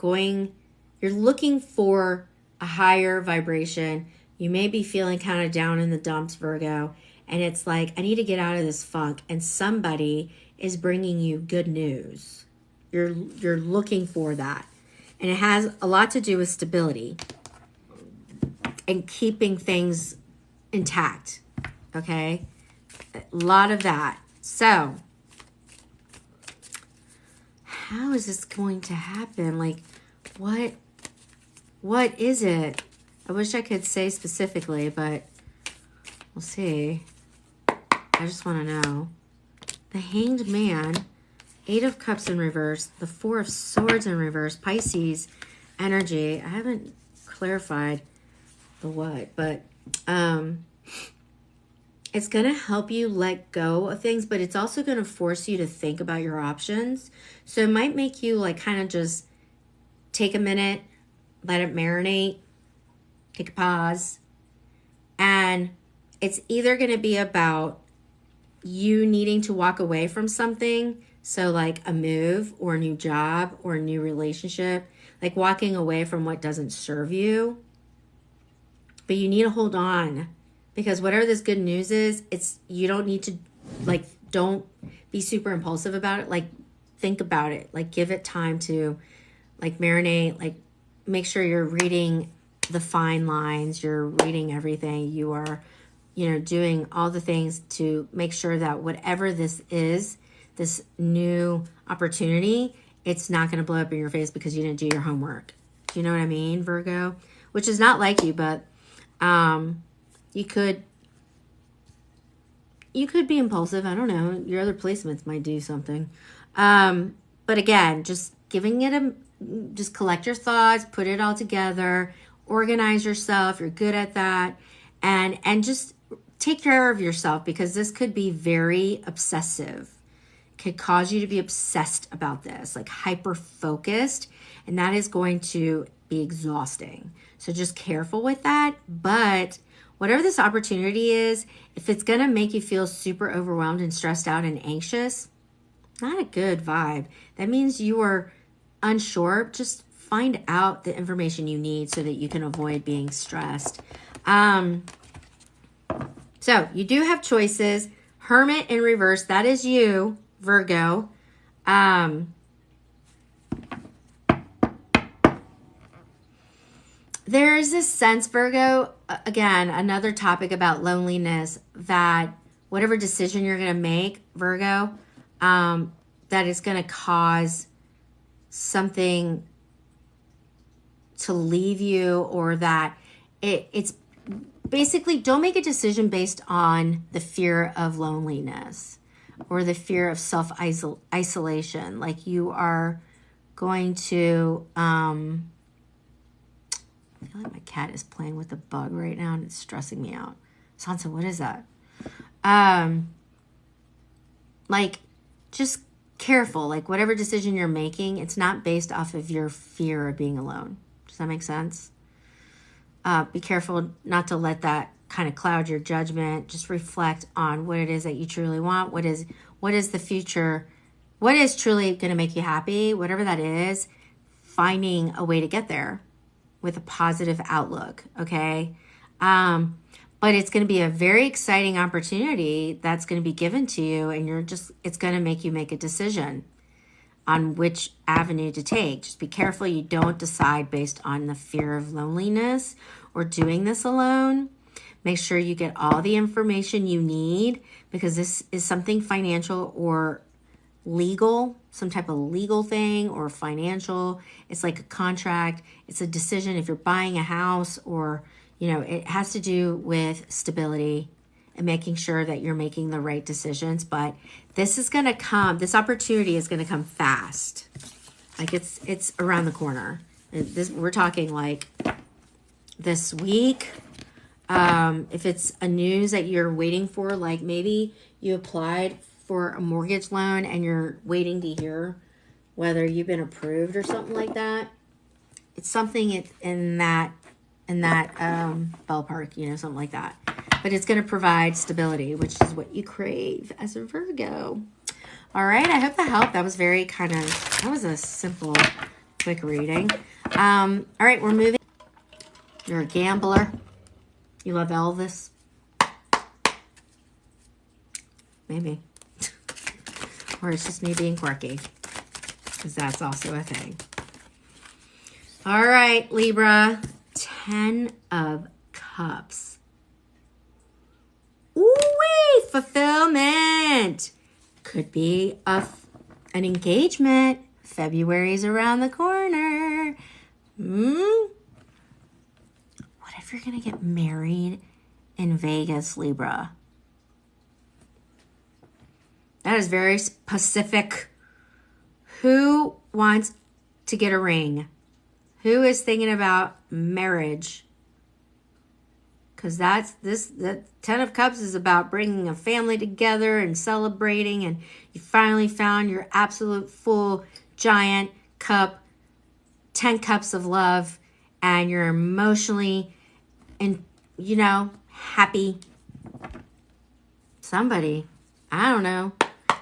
looking for a higher vibration. You may be feeling kind of down in the dumps, Virgo. And it's like, I need to get out of this funk. And somebody is bringing you good news. You're looking for that. And it has a lot to do with stability and keeping things intact. Okay? A lot of that. So, how is this going to happen? Like, what is it? I wish I could say specifically, but we'll see. I just want to know. The Hanged Man, 8 of Cups in reverse, the 4 of Swords in reverse, Pisces energy. I haven't clarified the what, but it's going to help you let go of things, but it's also going to force you to think about your options. So it might make you like kind of just take a minute, let it marinate, take a pause. And it's either going to be about you needing to walk away from something So like a move or a new job or a new relationship, like walking away from what doesn't serve you. But you need to hold on, because whatever this good news is, you don't need to, like, don't be super impulsive about it. Like, think about it. Like, give it time to, like, marinate. Like, make sure you're reading the fine lines. You're reading everything. You are, doing all the things to make sure that whatever this is, this new opportunity, it's not going to blow up in your face because you didn't do your homework. Do you know what I mean, Virgo? Which is not like you, but you could be impulsive. I don't know. Your other placements might do something. But again, just just collect your thoughts, put it all together, organize yourself. You're good at that. And just take care of yourself, because this could be very obsessive. It could cause you to be obsessed about this, like hyper focused, and that is going to be exhausting. So just careful with that. But whatever this opportunity is, if it's going to make you feel super overwhelmed and stressed out and anxious, not a good vibe. That means you are unsure. Just find out the information you need so that you can avoid being stressed. So you do have choices. Hermit in reverse, that is you, Virgo. There's this sense, Virgo, again, another topic about loneliness, that whatever decision you're going to make, Virgo, that is going to cause something to leave you, or that it's basically, don't make a decision based on the fear of loneliness or the fear of self-isolation. Like, you are going to... I feel like my cat is playing with a bug right now and it's stressing me out. Sansa, what is that? Like, just careful. Like, whatever decision you're making, it's not based off of your fear of being alone. Does that make sense? Be careful not to let that kind of cloud your judgment. Just reflect on what it is that you truly want. What is the future? What is truly going to make you happy? Whatever that is, finding a way to get there with a positive outlook, okay? But it's going to be a very exciting opportunity that's going to be given to you, and it's going to make you make a decision on which avenue to take. Just be careful you don't decide based on the fear of loneliness or doing this alone. Make sure you get all the information you need, because this is something financial or legal, some type of legal thing, or financial. It's like a contract. It's a decision if you're buying a house, or, it has to do with stability and making sure that you're making the right decisions. But this opportunity is going to come fast. Like, it's around the corner. We're talking like this week. If it's a news that you're waiting for, like maybe you applied for a mortgage loan and you're waiting to hear whether you've been approved or something like that. It's something in that ballpark, something like that. But it's going to provide stability, which is what you crave as a Virgo. All right, I hope that helped. That was that was a simple, quick reading. All right, we're moving. You're a gambler. You love Elvis. Maybe. Or it's just me being quirky, because that's also a thing. All right, Libra. 10 of Cups. Ooh-wee! Fulfillment. Could be an engagement. February's around the corner. What if you're going to get married in Vegas, Libra? That is very specific. Who wants to get a ring? Who is thinking about marriage? Because the 10 of Cups is about bringing a family together and celebrating, and you finally found your absolute full giant cup, 10 cups of love, and you're emotionally and happy. Somebody, I don't know.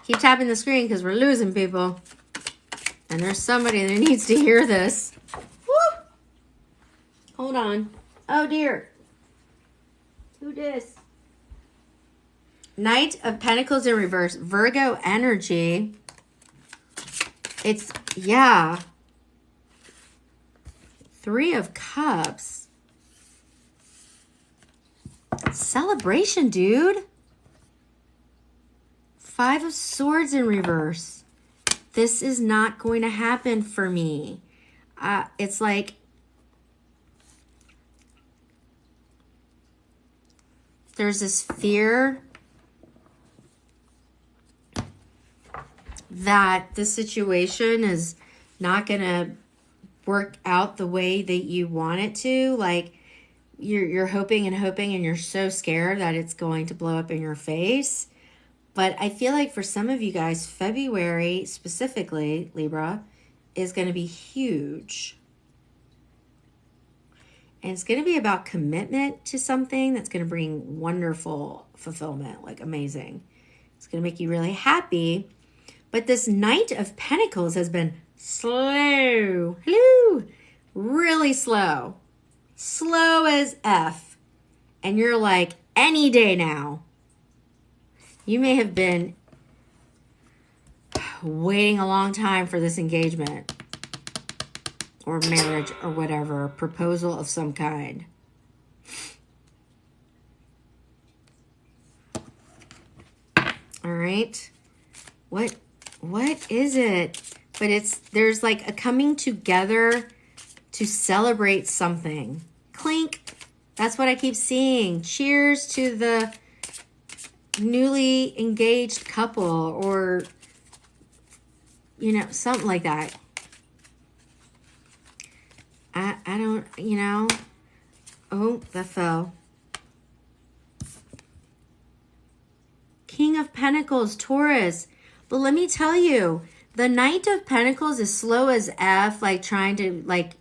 Keep tapping the screen because we're losing people. And there's somebody that needs to hear this. Whoop. Hold on. Oh, dear. Who dis? Knight of Pentacles in reverse. Virgo energy. It's, yeah. Three of Cups. Celebration, dude. Five of Swords in reverse. This is not going to happen for me. It's like there's this fear that the situation is not going to work out the way that you want it to. Like you're hoping and hoping and you're so scared that it's going to blow up in your face. But I feel like for some of you guys, February specifically, Libra, is going to be huge. And it's going to be about commitment to something that's going to bring wonderful fulfillment, like amazing. It's going to make you really happy. But this Knight of Pentacles has been slow. Hello. Really slow. Slow as F. And you're like, any day now. You may have been waiting a long time for this engagement or marriage or whatever, proposal of some kind. All right. What is it? But there's like a coming together to celebrate something. Clink. That's what I keep seeing. Cheers to the newly engaged couple, or you know, something like that. I don't, you know. Oh, that fell. King of Pentacles, Taurus. But let me tell you, the Knight of Pentacles is slow as F, like trying to, like,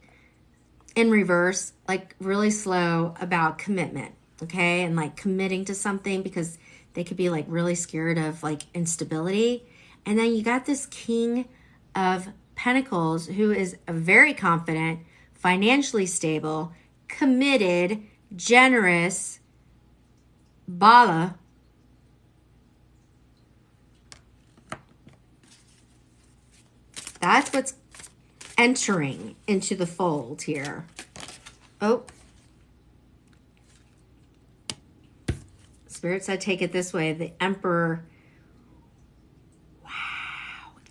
in reverse, like really slow about commitment, okay? And like committing to something because they could be like really scared of like instability. And then you got this King of Pentacles who is very confident, financially stable, committed, generous, Bala. That's what's entering into the fold here. Oh. Spirit said take it this way. The Emperor. Wow.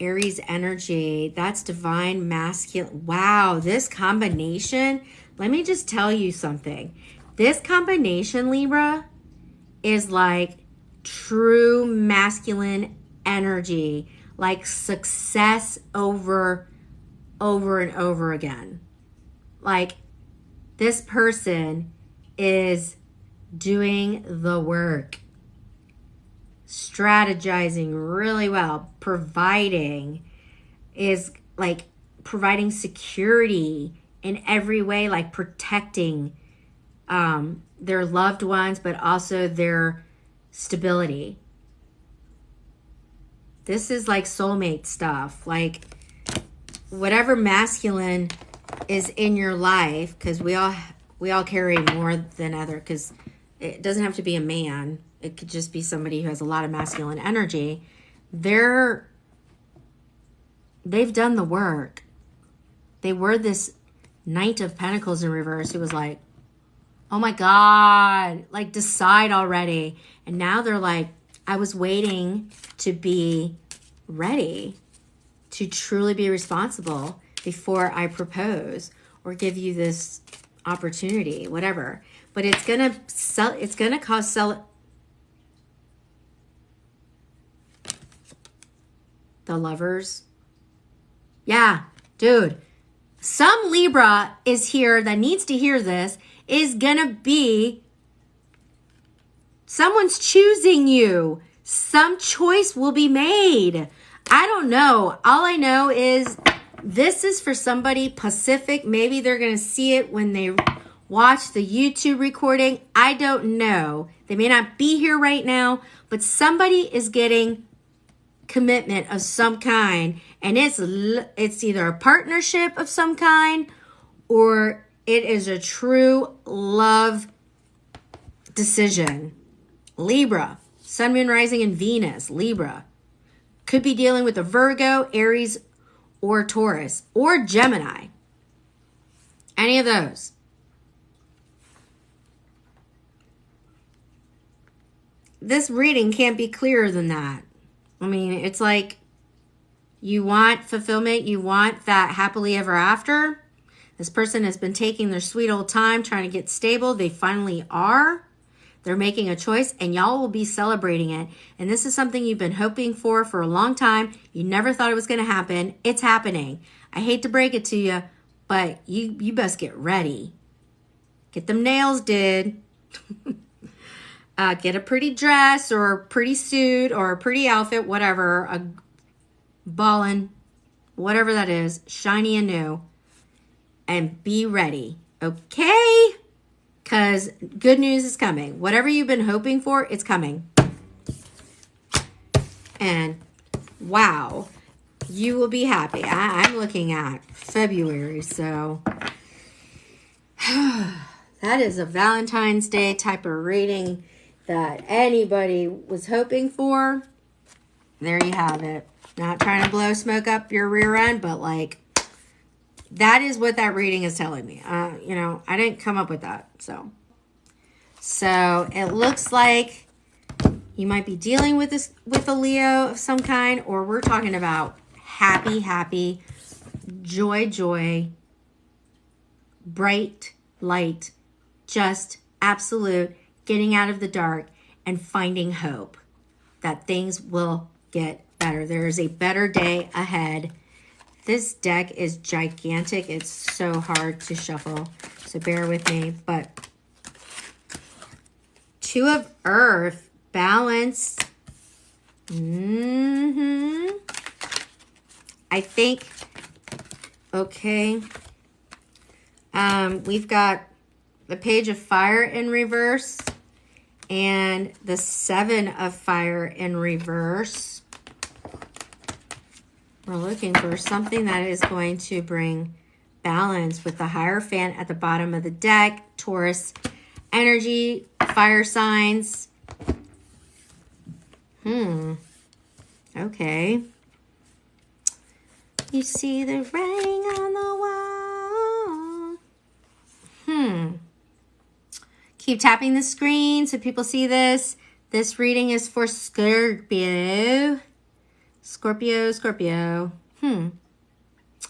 Aries energy. That's divine masculine. Wow. This combination. Let me just tell you something. This combination, Libra, is like true masculine energy. Like success over and over again. Like this person is doing the work, strategizing really well, providing security in every way, like protecting their loved ones, but also their stability. This is like soulmate stuff, like whatever masculine is in your life, because we all carry more than other, because it doesn't have to be a man. It could just be somebody who has a lot of masculine energy. They've done the work. They were this Knight of Pentacles in reverse who was like, oh my God, like decide already. And now they're like, I was waiting to be ready to truly be responsible before I propose or give you this opportunity, whatever. But it's gonna cause the Lovers. Yeah, dude. Some Libra is here that needs to hear this, is gonna be someone's choosing you. Some choice will be made. I don't know. All I know is this is for somebody Pacific. Maybe they're going to see it when they watch the YouTube recording. I don't know. They may not be here right now, but somebody is getting commitment of some kind, and it's either a partnership of some kind or it is a true love decision. Libra, Sun, Moon, Rising, and Venus, Libra. Could be dealing with a Virgo, Aries, or Taurus, or Gemini. Any of those. This reading can't be clearer than that. I mean, it's like you want fulfillment, you want that happily ever after. This person has been taking their sweet old time trying to get stable. They finally are. They're making a choice, and y'all will be celebrating it. And this is something you've been hoping for a long time. You never thought it was going to happen. It's happening. I hate to break it to you, but you best get ready. Get them nails did. Get a pretty dress or a pretty suit or a pretty outfit, whatever. A ballin', whatever that is, shiny and new. And be ready, okay? Because good news is coming. Whatever you've been hoping for, it's coming. And wow, you will be happy. I'm looking at February, so that is a Valentine's Day type of reading that anybody was hoping for. There you have it. Not trying to blow smoke up your rear end, but like, that is what that reading is telling me. You know, I didn't come up with that. So it looks like you might be dealing with a Leo of some kind, or we're talking about happy, joy, bright light, just absolute getting out of the dark and finding hope that things will get better. There is a better day ahead. This deck is gigantic. It's so hard to shuffle, so bear with me. But Two of Earth, balance. I think, okay. We've got the Page of Fire in reverse and the Seven of Fire in reverse. We're looking for something that is going to bring balance with the Hierophant at the bottom of the deck. Taurus energy, fire signs. Okay. You see the writing on the wall. Keep tapping the screen so people see this. This reading is for Scorpio. Scorpio.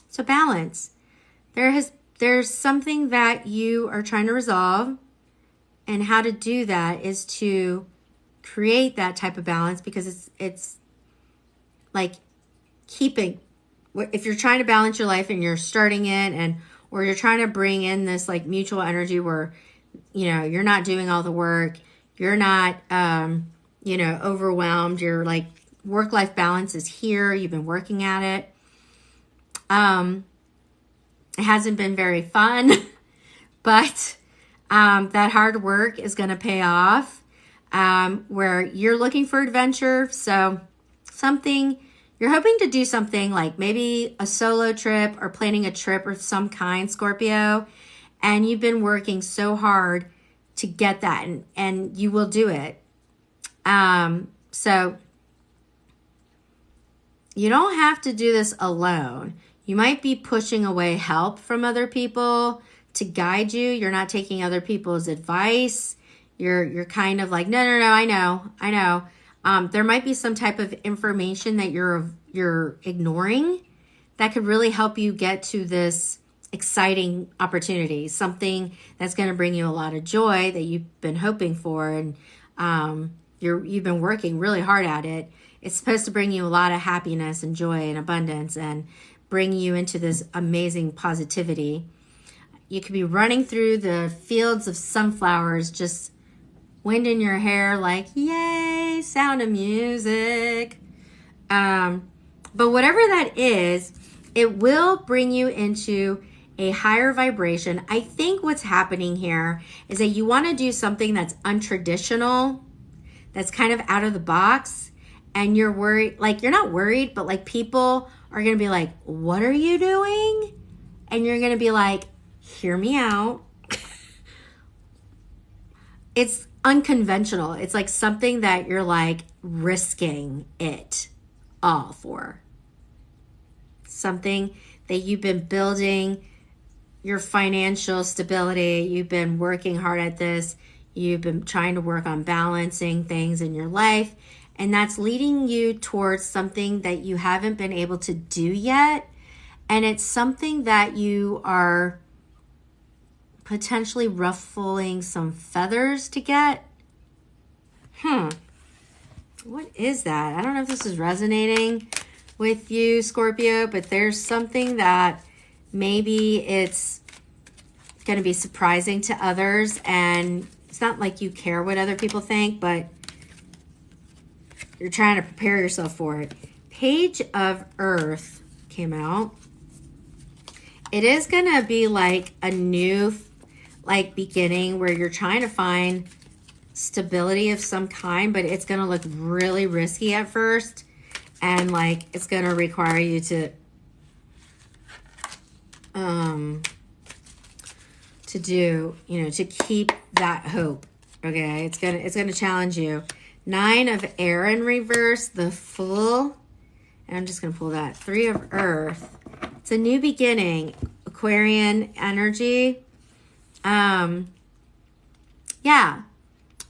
So balance. There's something that you are trying to resolve, and how to do that is to create that type of balance, because it's like keeping, if you're trying to balance your life and you're starting it, or you're trying to bring in this like mutual energy where, you know, you're not doing all the work, you're not overwhelmed, you're like, work-life balance is here. You've been working at it. It hasn't been very fun, but that hard work is going to pay off, where you're looking for adventure. So you're hoping to do something like maybe a solo trip or planning a trip of some kind, Scorpio, and you've been working so hard to get that, and you will do it. So you don't have to do this alone. You might be pushing away help from other people to guide you. You're not taking other people's advice. You're kind of like, no, I know. There might be some type of information that you're ignoring that could really help you get to this exciting opportunity, something that's going to bring you a lot of joy that you've been hoping for, and you've been working really hard at it. It's supposed to bring you a lot of happiness and joy and abundance and bring you into this amazing positivity. You could be running through the fields of sunflowers, just wind in your hair, like, yay, Sound of Music. But whatever that is, it will bring you into a higher vibration. I think what's happening here is that you want to do something that's untraditional, that's kind of out of the box, and you're worried, like you're not worried, but like people are going to be like, what are you doing? And you're going to be like, hear me out. It's unconventional. It's like something that you're like risking it all for. Something that you've been building your financial stability. You've been working hard at this. You've been trying to work on balancing things in your life. And that's leading you towards something that you haven't been able to do yet. And it's something that you are potentially ruffling some feathers to get. What is that? I don't know if this is resonating with you, Scorpio, but there's something that maybe it's going to be surprising to others. And it's not like you care what other people think, but you're trying to prepare yourself for it. Page of Earth came out. It is going to be like a new like beginning where you're trying to find stability of some kind, but it's going to look really risky at first. And like, it's going to require you to do, you know, to keep that hope. Okay. It's going to challenge you. 9 of Air in reverse, the Fool. And I'm just going to pull that. 3 of Earth. It's a new beginning. Aquarian energy. Yeah,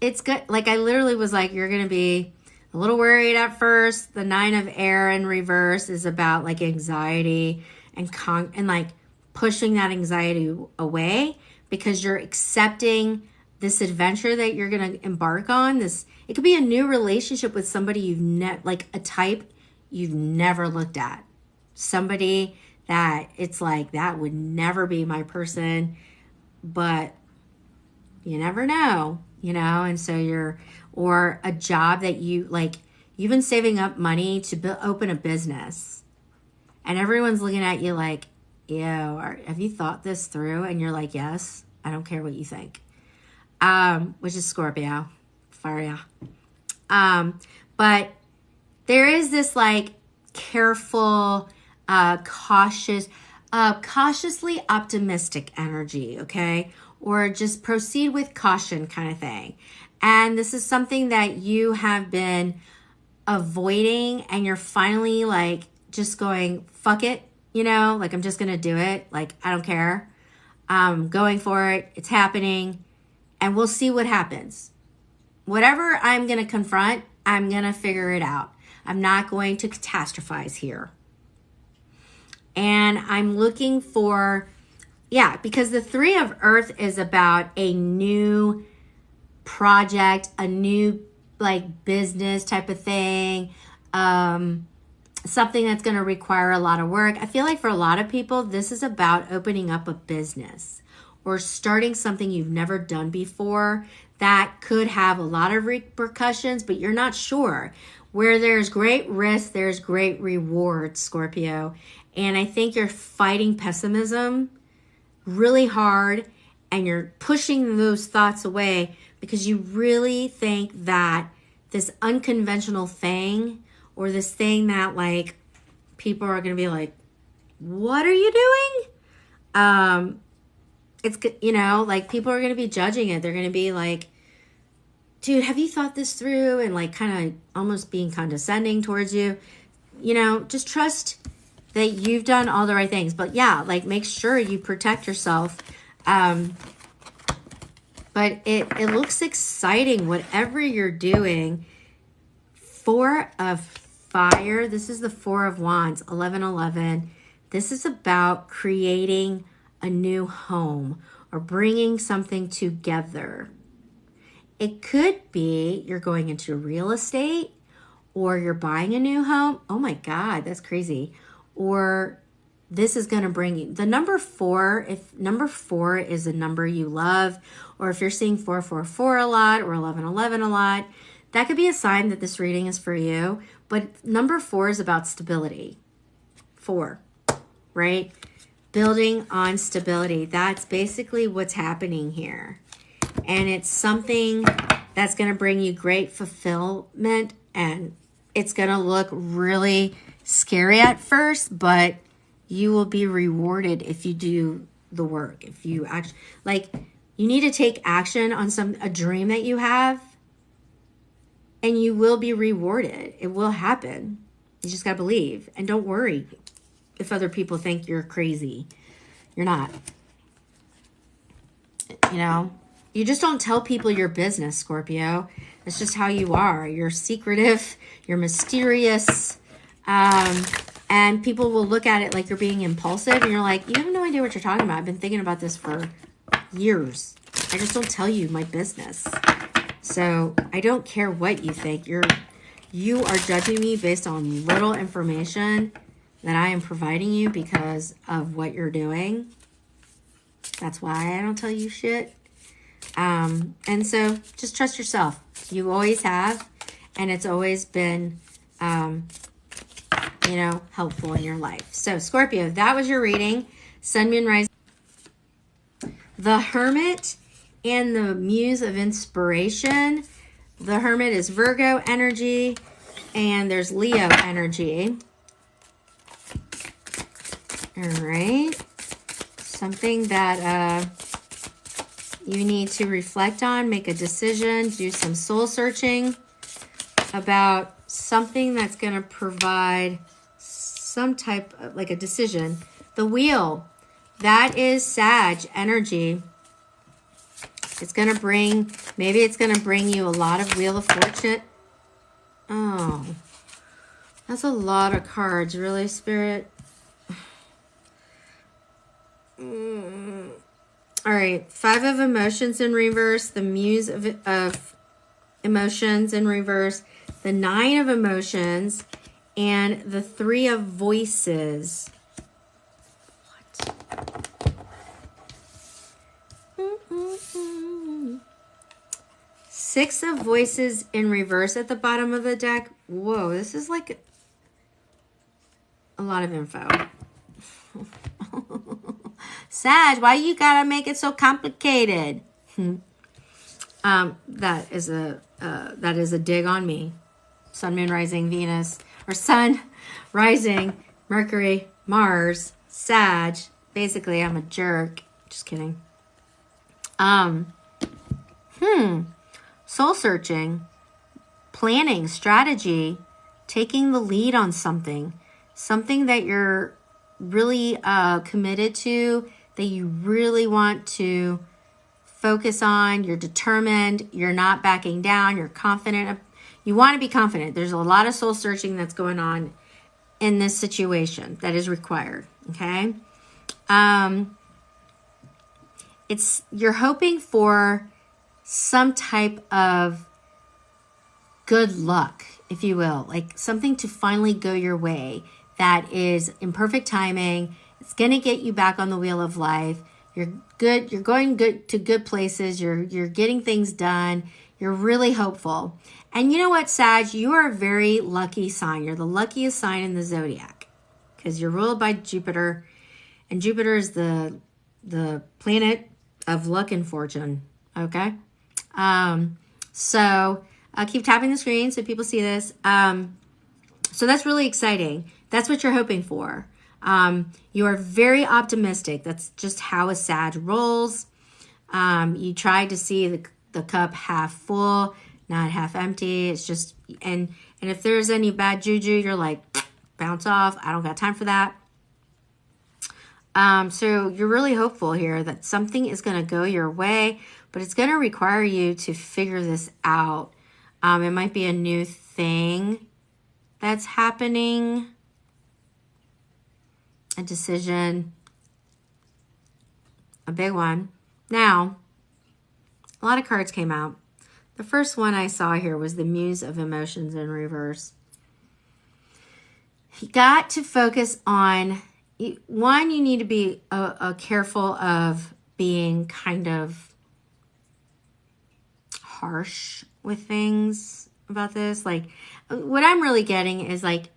it's good. Like I literally was like, you're going to be a little worried at first. The 9 of Air in reverse is about like anxiety and like pushing that anxiety away because you're accepting this adventure that you're going to embark on. It could be a new relationship with somebody you've like a type you've never looked at. Somebody that it's like, that would never be my person, but you never know, you know? And so or a job that you've been saving up money to open a business and everyone's looking at you like, ew, have you thought this through? And you're like, yes, I don't care what you think. Which is Scorpio, fire yeah. But there is this like careful, cautiously optimistic energy, okay? Or just proceed with caution kind of thing. And this is something that you have been avoiding and you're finally like just going, fuck it, you know, like I'm just going to do it. Like, I don't care. I'm going for it. It's happening. And we'll see what happens. Whatever I'm going to confront, I'm going to figure it out. I'm not going to catastrophize here. And I'm looking for, because the 3 of Earth is about a new project, a new like business type of thing, something that's going to require a lot of work. I feel like for a lot of people, this is about opening up a business or starting something you've never done before that could have a lot of repercussions, but you're not sure. Where there's great risk, there's great reward, Scorpio. And I think you're fighting pessimism really hard and you're pushing those thoughts away because you really think that this unconventional thing or this thing that like people are going to be like, what are you doing? It's, you know, like people are going to be judging it. They're going to be like, dude, have you thought this through? And like kind of almost being condescending towards you. You know, just trust that you've done all the right things. But yeah, like make sure you protect yourself. But it looks exciting, whatever you're doing. 4 of Fire. This is the 4 of Wands, 1111. This is about creating a new home or bringing something together. It could be you're going into real estate or you're buying a new home. Oh my God, that's crazy. Or this is going to bring you the number 4. If number 4 is a number you love, or if you're seeing 444 a lot or 1111 a lot, that could be a sign that this reading is for you. But number 4 is about stability. 4, right? Building on stability. That's basically what's happening here. And it's something that's going to bring you great fulfillment and it's going to look really scary at first, but you will be rewarded if you do the work. If you actually, like, you need to take action on a dream that you have, and you will be rewarded. It will happen. You just got to believe. And don't worry if other people think you're crazy. You're not. You know, you just don't tell people your business, Scorpio. It's just how you are. You're secretive. You're mysterious. And people will look at it like you're being impulsive. And you're like, you have no idea what you're talking about. I've been thinking about this for years. I just don't tell you my business. So I don't care what you think. You are judging me based on little information that I am providing you because of what you're doing. That's why I don't tell you shit. And so just trust yourself. You always have, and it's always been, you know, helpful in your life. So Scorpio, that was your reading. Sun, Moon, Rising. The Hermit and the Muse of Inspiration. The Hermit is Virgo energy, and there's Leo energy. All right. Something that you need to reflect on, make a decision, do some soul searching about something that's going to provide some type of, like, a decision. The Wheel, that is Sag energy. It's going to bring, maybe it's going to bring you a lot of Wheel of Fortune. Oh, that's a lot of cards, really, Spirit? All right, Five of Emotions in reverse, the Muse of Emotions in reverse, the Nine of Emotions, and the Three of Voices. What? Six of Voices in reverse at the bottom of the deck. Whoa, this is like a lot of info. Sag, why you gotta make it so complicated? That is a dig on me. Sun, Moon, Rising, Venus, or Sun, Rising, Mercury, Mars, Sag. Basically, I'm a jerk. Just kidding. Soul searching, planning, strategy, taking the lead on something that you're really committed to, that you really want to focus on. You're determined. You're not backing down. You're confident. You want to be confident. There's a lot of soul searching that's going on in this situation that is required. Okay. You're hoping for some type of good luck, if you will, like something to finally go your way that is in perfect timing. It's going to get you back on the wheel of life. You're good. You're going good to good places. You're getting things done. You're really hopeful. And you know what, Sag? You are a very lucky sign. You're the luckiest sign in the Zodiac because you're ruled by Jupiter. And Jupiter is the planet of luck and fortune. Okay? So I'll keep tapping the screen so people see this. So that's really exciting. That's what you're hoping for. You are very optimistic. That's just how a Sag rolls. You try to see the cup half full, not half empty. It's just, and if there's any bad juju, you're like, bounce off. I don't got time for that. So you're really hopeful here that something is going to go your way, but it's going to require you to figure this out. It might be a new thing that's happening, a decision, a big one. Now, a lot of cards came out. The first one I saw here was the Muse of Emotions in reverse. You got to focus on, one, you need to be careful of being kind of harsh with things about this. Like, what I'm really getting is, like,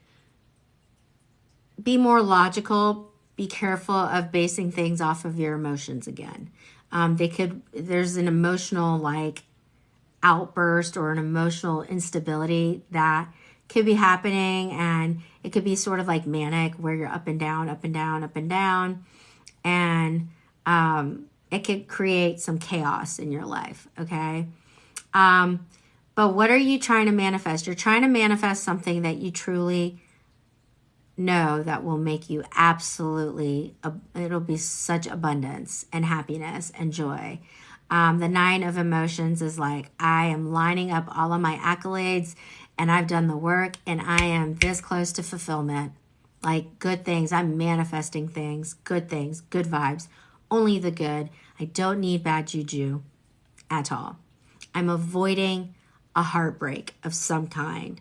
be more logical. Be careful of basing things off of your emotions again. There's an emotional, like, outburst or an emotional instability that could be happening, and it could be sort of like manic where you're up and down, up and down, up and down. And it could create some chaos in your life, okay? But what are you trying to manifest? You're trying to manifest something that you truly know that will make you absolutely, it'll be such abundance and happiness and joy. The 9 of emotions is like, I am lining up all of my accolades and I've done the work and I am this close to fulfillment. Like good things, I'm manifesting things, good vibes, only the good. I don't need bad juju at all. I'm avoiding a heartbreak of some kind.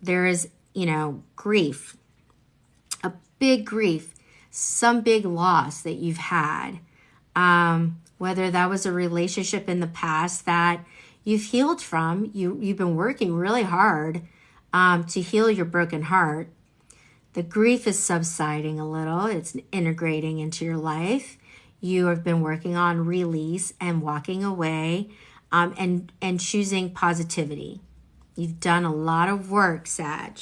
There is, grief, a big grief, some big loss that you've had. Whether that was a relationship in the past that you've healed from, you've been working really hard to heal your broken heart. The grief is subsiding a little. It's integrating into your life. You have been working on release and walking away and choosing positivity. You've done a lot of work, Sag.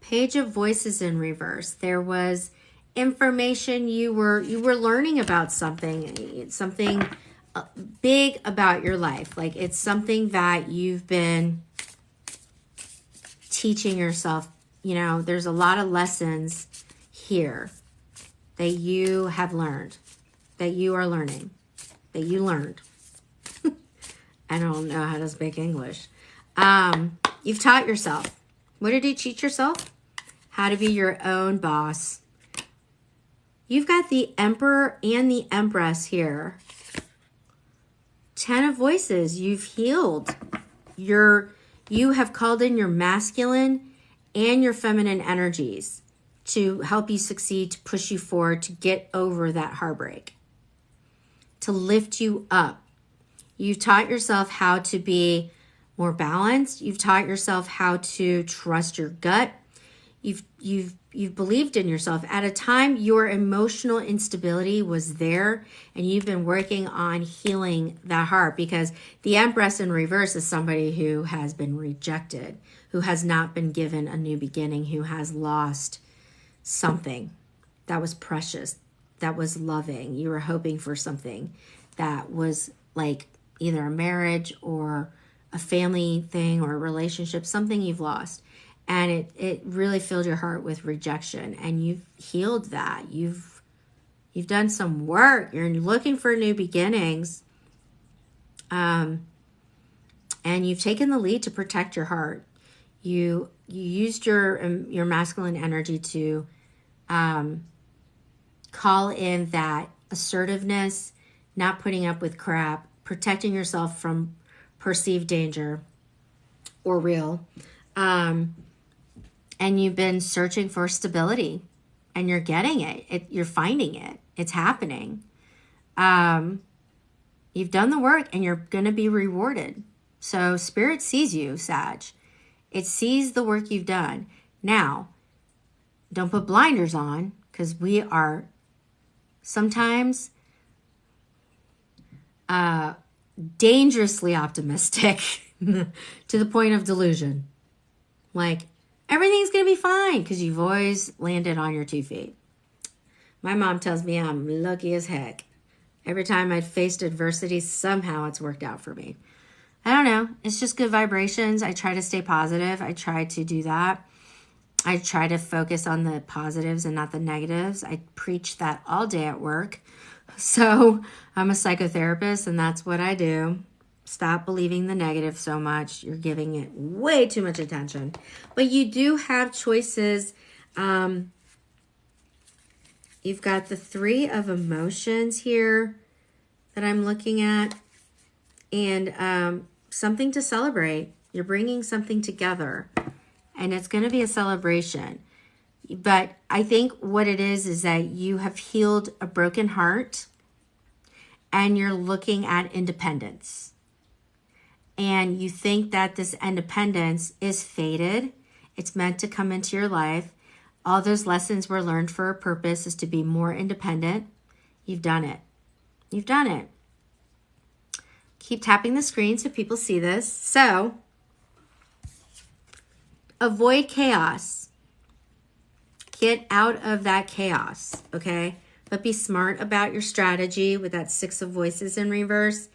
Page of Voices in reverse. There was information you were learning about something big about your life. Like it's something that you've been teaching yourself. There's a lot of lessons here that you have learned, that you are learning, that you learned. I don't know how to speak English. You've taught yourself. What did you teach yourself? How to be your own boss. You've got the Emperor and the Empress here. 10 of Voices. You've healed. You have called in your masculine and your feminine energies to help you succeed, to push you forward, to get over that heartbreak, to lift you up. You've taught yourself how to be more balanced. You've taught yourself how to trust your gut. You've believed in yourself. At a time, your emotional instability was there, and you've been working on healing that heart, because the Empress in reverse is somebody who has been rejected, who has not been given a new beginning, who has lost something that was precious, that was loving. You were hoping for something that was like either a marriage or a family thing or a relationship, something you've lost. And it really filled your heart with rejection, and you've healed that. You've done some work. You're looking for new beginnings. And you've taken the lead to protect your heart. You used your masculine energy to call in that assertiveness, not putting up with crap, protecting yourself from perceived danger or real. And you've been searching for stability, and you're getting it. You're finding it. It's happening. You've done the work, and you're going to be rewarded. So Spirit sees you, Sag. It sees the work you've done. Now, don't put blinders on, because we are sometimes dangerously optimistic to the point of delusion. Like, everything's going to be fine because you've always landed on your 2 feet. My mom tells me I'm lucky as heck. Every time I've faced adversity, somehow it's worked out for me. I don't know. It's just good vibrations. I try to stay positive. I try to do that. I try to focus on the positives and not the negatives. I preach that all day at work. So I'm a psychotherapist, and that's what I do. Stop believing the negative so much. You're giving it way too much attention. But you do have choices. You've got the 3 of emotions here that I'm looking at. And something to celebrate. You're bringing something together. And it's going to be a celebration. But I think what it is that you have healed a broken heart. And you're looking at independence. And you think that this independence is fated. It's meant to come into your life. All those lessons were learned for a purpose, is to be more independent. You've done it. You've done it. Keep tapping the screen so people see this. So, avoid chaos. Get out of that chaos, okay? But be smart about your strategy with that Six of Voices in reverse.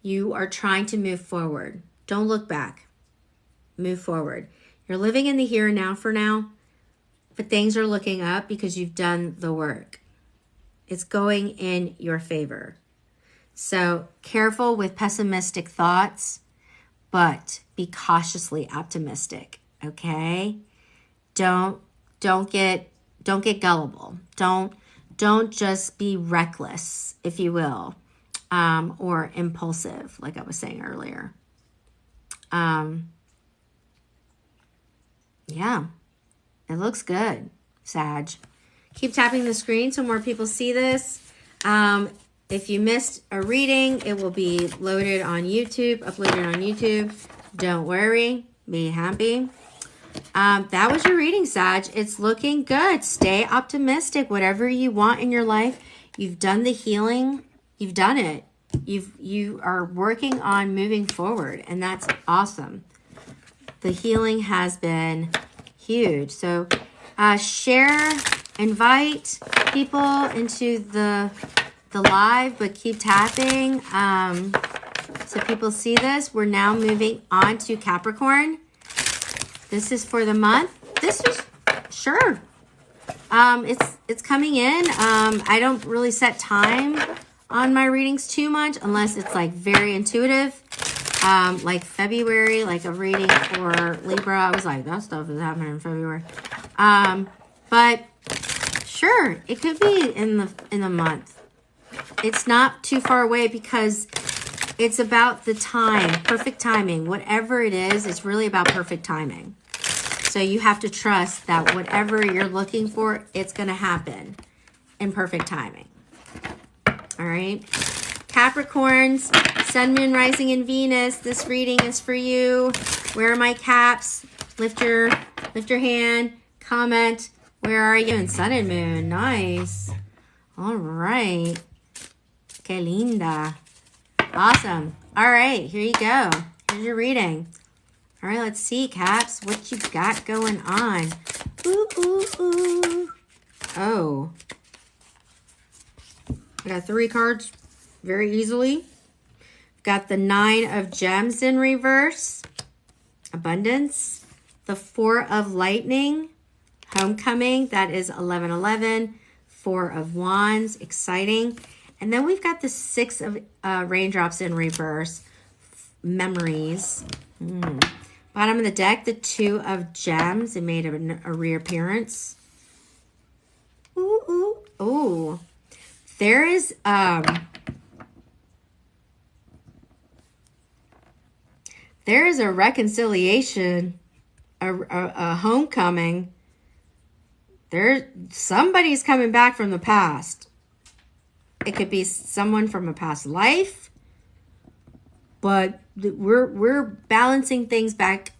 You are trying to move forward. Don't look back. Move forward. You're living in the here and now for now, but things are looking up because you've done the work. It's going in your favor. So careful with pessimistic thoughts, but be cautiously optimistic, okay? Don't get gullible. Don't just be reckless, if you will, or impulsive, like I was saying earlier. Yeah, it looks good, Sag. Keep tapping the screen so more people see this. If you missed a reading, it will be loaded on YouTube, uploaded on YouTube. Don't worry, be happy. That was your reading, Sag. It's looking good. Stay optimistic. Whatever you want in your life, you've done the healing. You've done it. You are working on moving forward, and that's awesome. The healing has been huge. So share, invite people into the live, but keep tapping so people see this. We're now moving on to Capricorn. This is for the month. This is sure. It's coming in. I don't really set time on my readings too much unless it's like very intuitive. Like February, like a reading for Libra. I was like, that stuff is happening in February. But sure, it could be in the month. It's not too far away because it's about the time, perfect timing. Whatever it is, it's really about perfect timing. So you have to trust that whatever you're looking for, it's going to happen in perfect timing. All right. Capricorns, Sun, Moon, Rising, and Venus. This reading is for you. Where are my caps? Lift your hand. Comment. Where are you? And Sun and Moon. Nice. All right. Que linda. Awesome. All right. Here you go. Here's your reading. All right. Let's see, Caps. What you got going on? Ooh, ooh, ooh. Oh. I got 3 cards very easily. Got the 9 of Gems in reverse. Abundance. The 4 of Lightning. Homecoming. That is 1111. 4 of Wands. Exciting. And then we've got the 6 of Raindrops in reverse. Memories. Bottom of the deck, the 2 of Gems. It made a reappearance. Ooh, ooh, ooh. There is a reconciliation, a homecoming. Somebody's coming back from the past. It could be someone from a past life, but we're balancing things back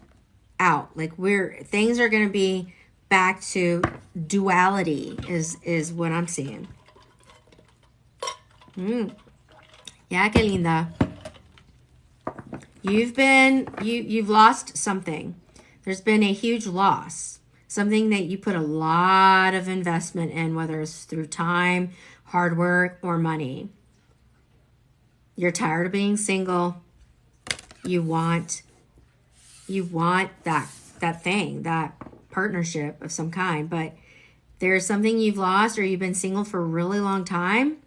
out. Like things are going to be back to duality is what I'm seeing. Yeah, que linda. You've lost something. There's been a huge loss. Something that you put a lot of investment in, whether it's through time, hard work, or money. You're tired of being single. You want that thing, that partnership of some kind, but there's something you've lost, or you've been single for a really long time.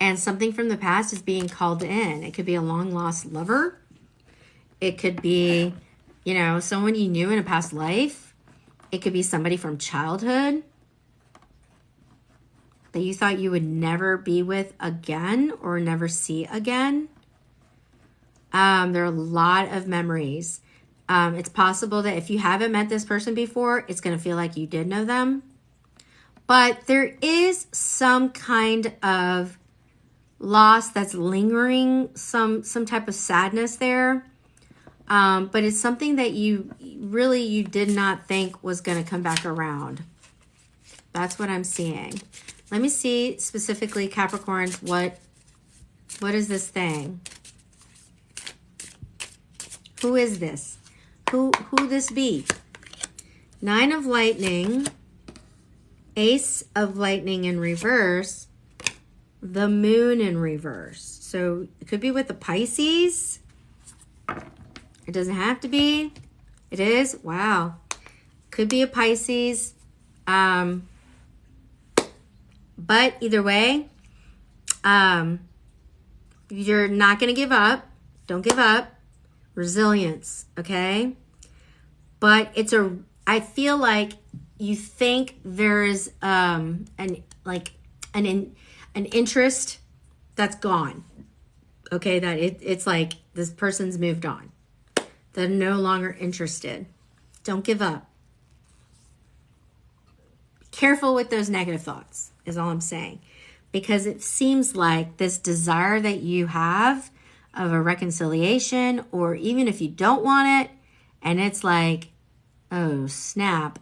And something from the past is being called in. It could be a long-lost lover. It could be, someone you knew in a past life. It could be somebody from childhood that you thought you would never be with again or never see again. There are a lot of memories. It's possible that if you haven't met this person before, it's going to feel like you did know them. But there is some kind of loss that's lingering, some type of sadness there, but it's something that you did not think was going to come back around. That's what I'm seeing. Let me see specifically, Capricorns, what is this thing? Who is this? Who this be? Nine of Lightning, Ace of Lightning in reverse, the Moon in reverse. So it could be with the Pisces. It doesn't have to be. It is. Wow. Could be a Pisces. But either way, you're not going to give up. Don't give up. Resilience, okay? But I feel like you think there is an interest that's gone. Okay, that it's like this person's moved on. They're no longer interested. Don't give up. Careful with those negative thoughts is all I'm saying. Because it seems like this desire that you have of a reconciliation, or even if you don't want it, and it's like, oh snap,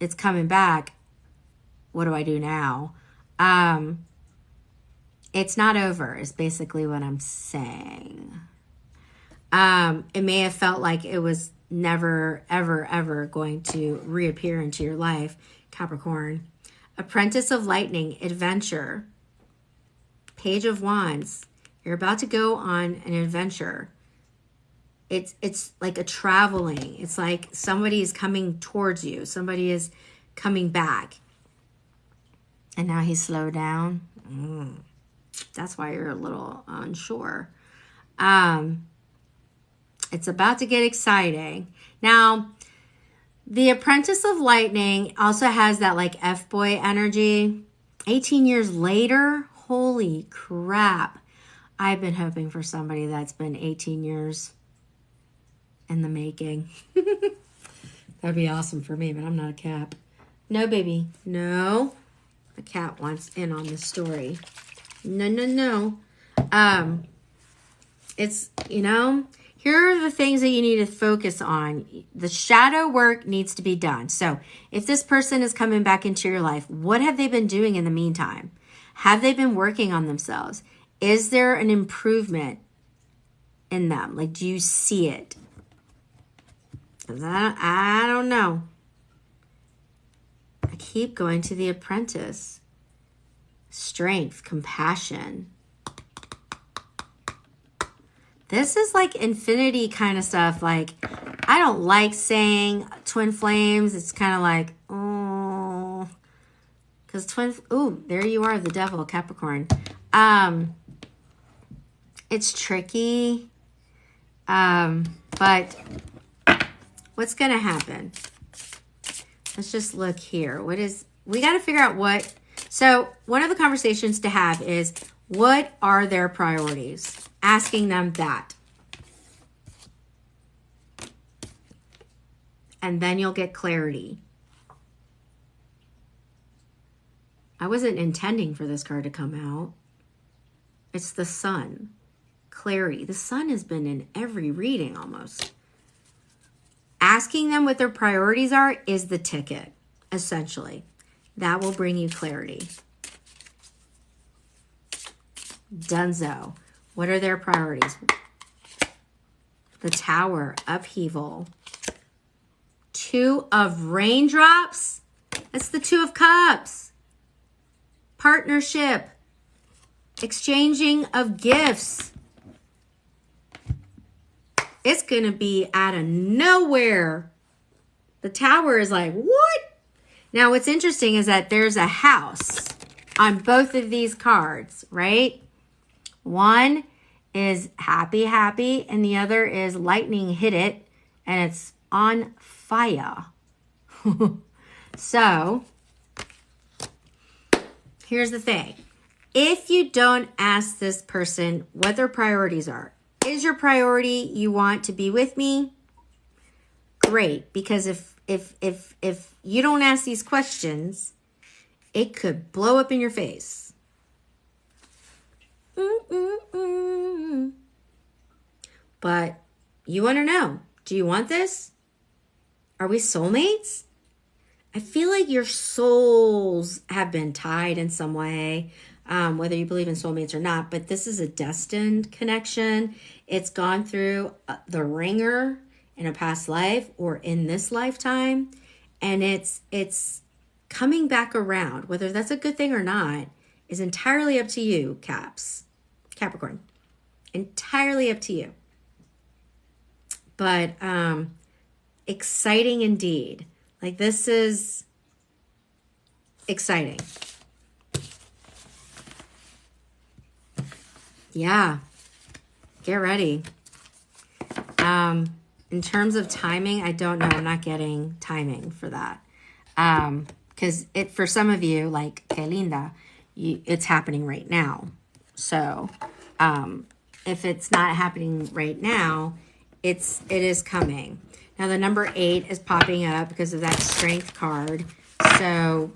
it's coming back. What do I do now? It's not over is basically what I'm saying. It may have felt like it was never, ever, ever going to reappear into your life, Capricorn. Apprentice of Lightning, adventure. Page of Wands. You're about to go on an adventure. It's like a traveling. It's like somebody is coming towards you. Somebody is coming back. And now he's slowed down. That's why you're a little unsure. It's about to get exciting. Now, the Apprentice of Lightning also has that like F-boy energy. 18 years later, holy crap. I've been hoping for somebody that's been 18 years in the making. That'd be awesome for me, but I'm not a Cap. No, baby. No. The cat wants in on the story. No. It's, here are the things that you need to focus on. The shadow work needs to be done. So if this person is coming back into your life, what have they been doing in the meantime? Have they been working on themselves? Is there an improvement in them? Like, do you see it? I don't know. I keep going to the Apprentice. Strength, compassion. This is like infinity kind of stuff. Like, I don't like saying twin flames. It's kind of like, oh, because there you are, the devil, Capricorn. It's tricky. But what's going to happen? Let's just look here. We got to figure out what. So one of the conversations to have is, what are their priorities? Asking them that. And then you'll get clarity. I wasn't intending for this card to come out. It's the Sun. Clarity. The Sun has been in every reading almost. Asking them what their priorities are is the ticket, essentially. That will bring you clarity. Dunzo. What are their priorities? The Tower, upheaval. Two of Raindrops. That's the Two of Cups. Partnership. Exchanging of gifts. It's going to be out of nowhere. The Tower is like, what? Now, what's interesting is that there's a house on both of these cards, right? One is happy, and the other is lightning hit it, and it's on fire. So, here's the thing. If you don't ask this person what their priorities are, is your priority you want to be with me? Great, because if you don't ask these questions, it could blow up in your face. But you want to know, do you want this? Are we soulmates? I feel like your souls have been tied in some way, whether you believe in soulmates or not, but this is a destined connection. It's gone through the ringer in a past life or in this lifetime, And it's coming back around. Whether that's a good thing or not is entirely up to you, Capricorn. Entirely up to you. But exciting indeed. Like, this is exciting. Yeah. Get ready. In terms of timing, I don't know. I'm not getting timing for that. Because for some of you, like, que linda, it's happening right now. So, if it's not happening right now, it is coming. Now, the number 8 is popping up because of that strength card. So,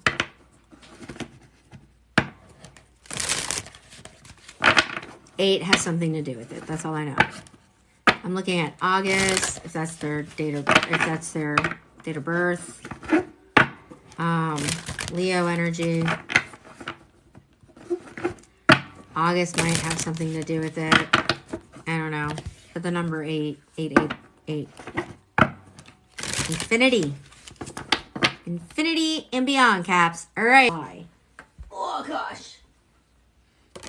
eight has something to do with it. That's all I know. I'm looking at August, if that's their date of birth. Leo energy. August might have something to do with it. I don't know. But the number 8. Infinity. Infinity and beyond, Caps. All right. Oh, gosh.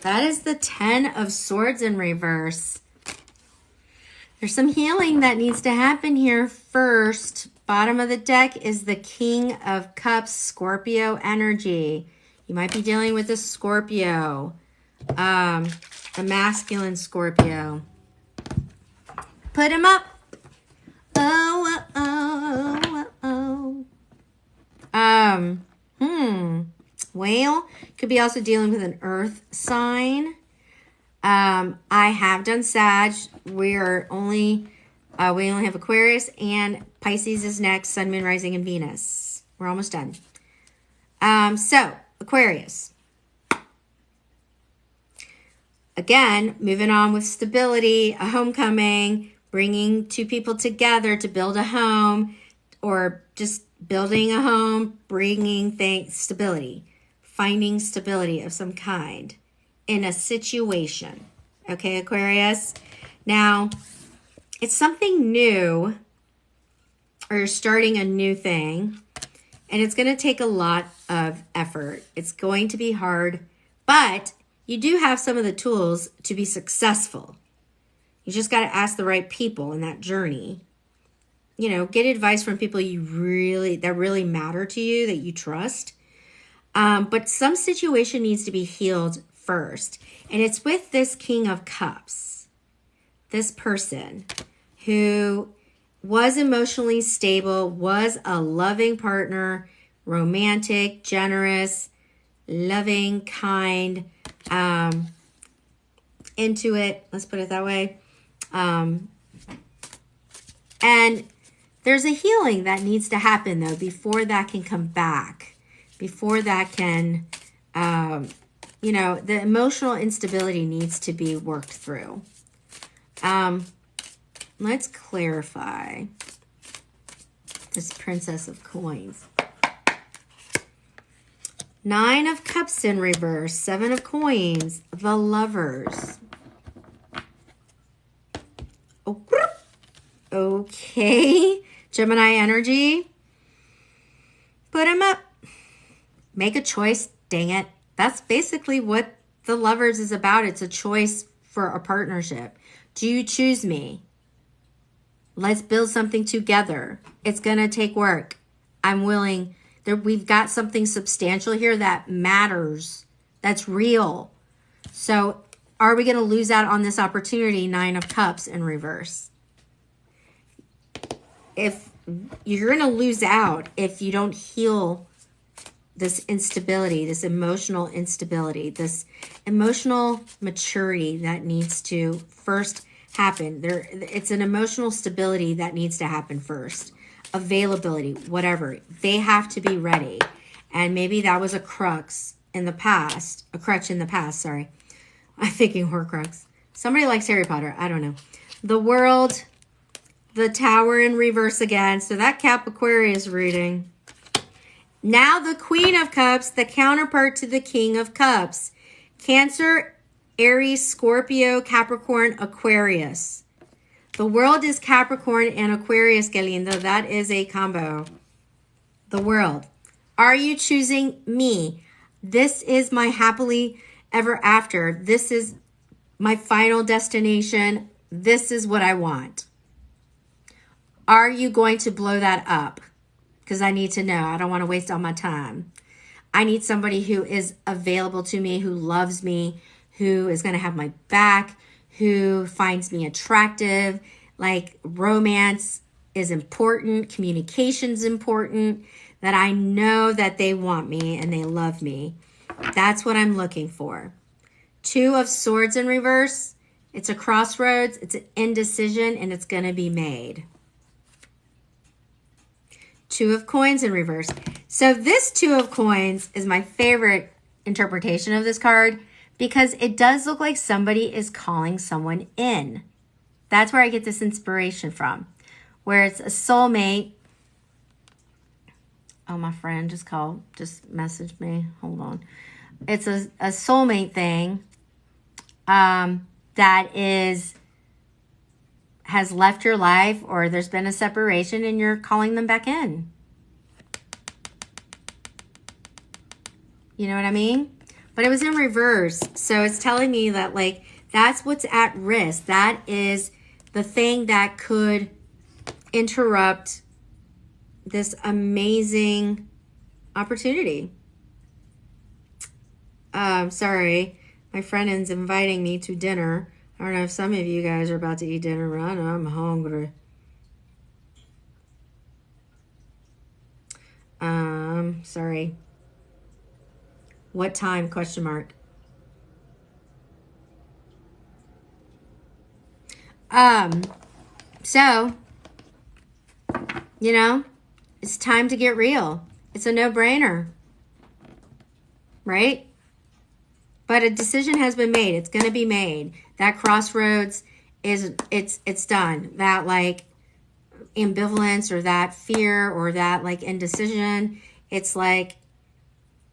That is the 10 of Swords in reverse. There's some healing that needs to happen here first. Bottom of the deck is the King of Cups, Scorpio energy. You might be dealing with a Scorpio, a masculine Scorpio. Put him up. Oh, oh, oh, oh. Well, could be also dealing with an earth sign. I have done Sag. We only have Aquarius, and Pisces is next. Sun, Moon, Rising, and Venus. We're almost done. So Aquarius. Again, moving on with stability, a homecoming, bringing two people together to build a home, or just building a home, bringing stability, finding stability of some kind in a situation. Okay, Aquarius? Now, it's something new, or you're starting a new thing, and it's going to take a lot of effort. It's going to be hard, but you do have some of the tools to be successful. You just got to ask the right people in that journey. You know, get advice from people that really matter to you, that you trust. But some situation needs to be healed first. And it's with this King of Cups. This person who was emotionally stable, was a loving partner, romantic, generous, loving, kind, into it. Let's put it that way. And there's a healing that needs to happen, though, before that can come back. Before that can, the emotional instability needs to be worked through. Let's clarify this Princess of Coins. 9 of Cups in reverse, 7 of Coins, the Lovers. Oh, okay. Gemini energy. Put him up. Make a choice. Dang it. That's basically what the Lovers is about. It's a choice for a partnership. Do you choose me? Let's build something together. It's going to take work. I'm willing. We've got something substantial here that matters. That's real. So are we going to lose out on this opportunity? 9 of Cups in reverse. If you're going to lose out if you don't heal this instability, this emotional instability, this emotional maturity that needs to first happen. It's an emotional stability that needs to happen first. Availability, whatever. They have to be ready. And maybe that was a crutch in the past, sorry. I'm thinking Horcrux. Somebody likes Harry Potter. I don't know. The World, the Tower in reverse again. So that Cap Aquarius reading. Now the Queen of Cups, the counterpart to the King of Cups. Cancer, Aries, Scorpio, Capricorn, Aquarius. The World is Capricorn and Aquarius, Galindo. That is a combo. the world. Are you choosing me? This is my happily ever after. This is my final destination. This is what I want. Are you going to blow that up? Because I need to know. I don't want to waste all my time. I need somebody who is available to me, who loves me, who is going to have my back, who finds me attractive. Like, romance is important. Communication's important. That I know that they want me and they love me. That's what I'm looking for. 2 of Swords in reverse. It's a crossroads. It's an indecision, and it's going to be made. 2 of Coins in reverse. So this 2 of Coins is my favorite interpretation of this card because it does look like somebody is calling someone in. That's where I get this inspiration from, where it's a soulmate. Oh, my friend just messaged me. Hold on. It's a soulmate thing that has left your life, or there's been a separation and you're calling them back in. You know what I mean? But it was in reverse. So it's telling me that, like, that's what's at risk. That is the thing that could interrupt this amazing opportunity. Sorry. My friend is inviting me to dinner. I don't know if some of you guys are about to eat dinner, but I know I'm hungry. Sorry. What time? Question mark. So, you know, it's time to get real. It's a no-brainer, right? But a decision has been made. It's going to be made. That crossroads it's done. That, like, ambivalence or that fear or that, like, indecision, it's like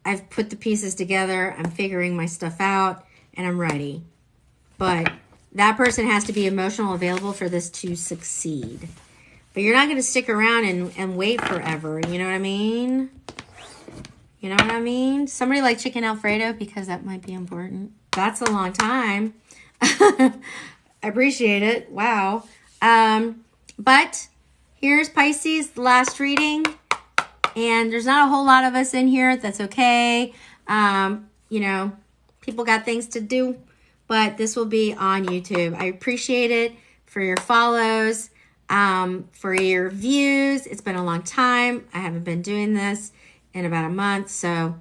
I've put the pieces together. I'm figuring my stuff out and I'm ready. But that person has to be emotional available for this to succeed. But you're not going to stick around and wait forever. You know what I mean? You know what I mean? Somebody like chicken Alfredo, because that might be important. That's a long time. I appreciate it. Wow. But here's Pisces, the last reading. And there's not a whole lot of us in here. That's okay. You know, people got things to do. But this will be on YouTube. I appreciate it for your follows, for your views. It's been a long time. I haven't been doing this in about a month. So,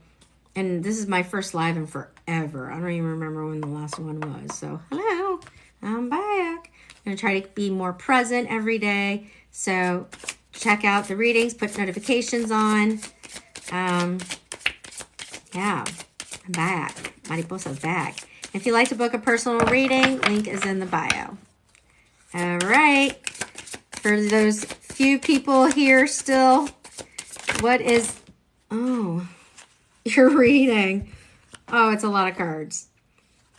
and this is my first live in forever. I don't even remember when the last one was. So, hello, I'm back. I'm going to try to be more present every day. So, check out the readings, put notifications on. Yeah, I'm back. Mariposa's back. If you'd like to book a personal reading, link is in the bio. All right. For those few people here still, what is... Oh, you're reading. Oh, it's a lot of cards.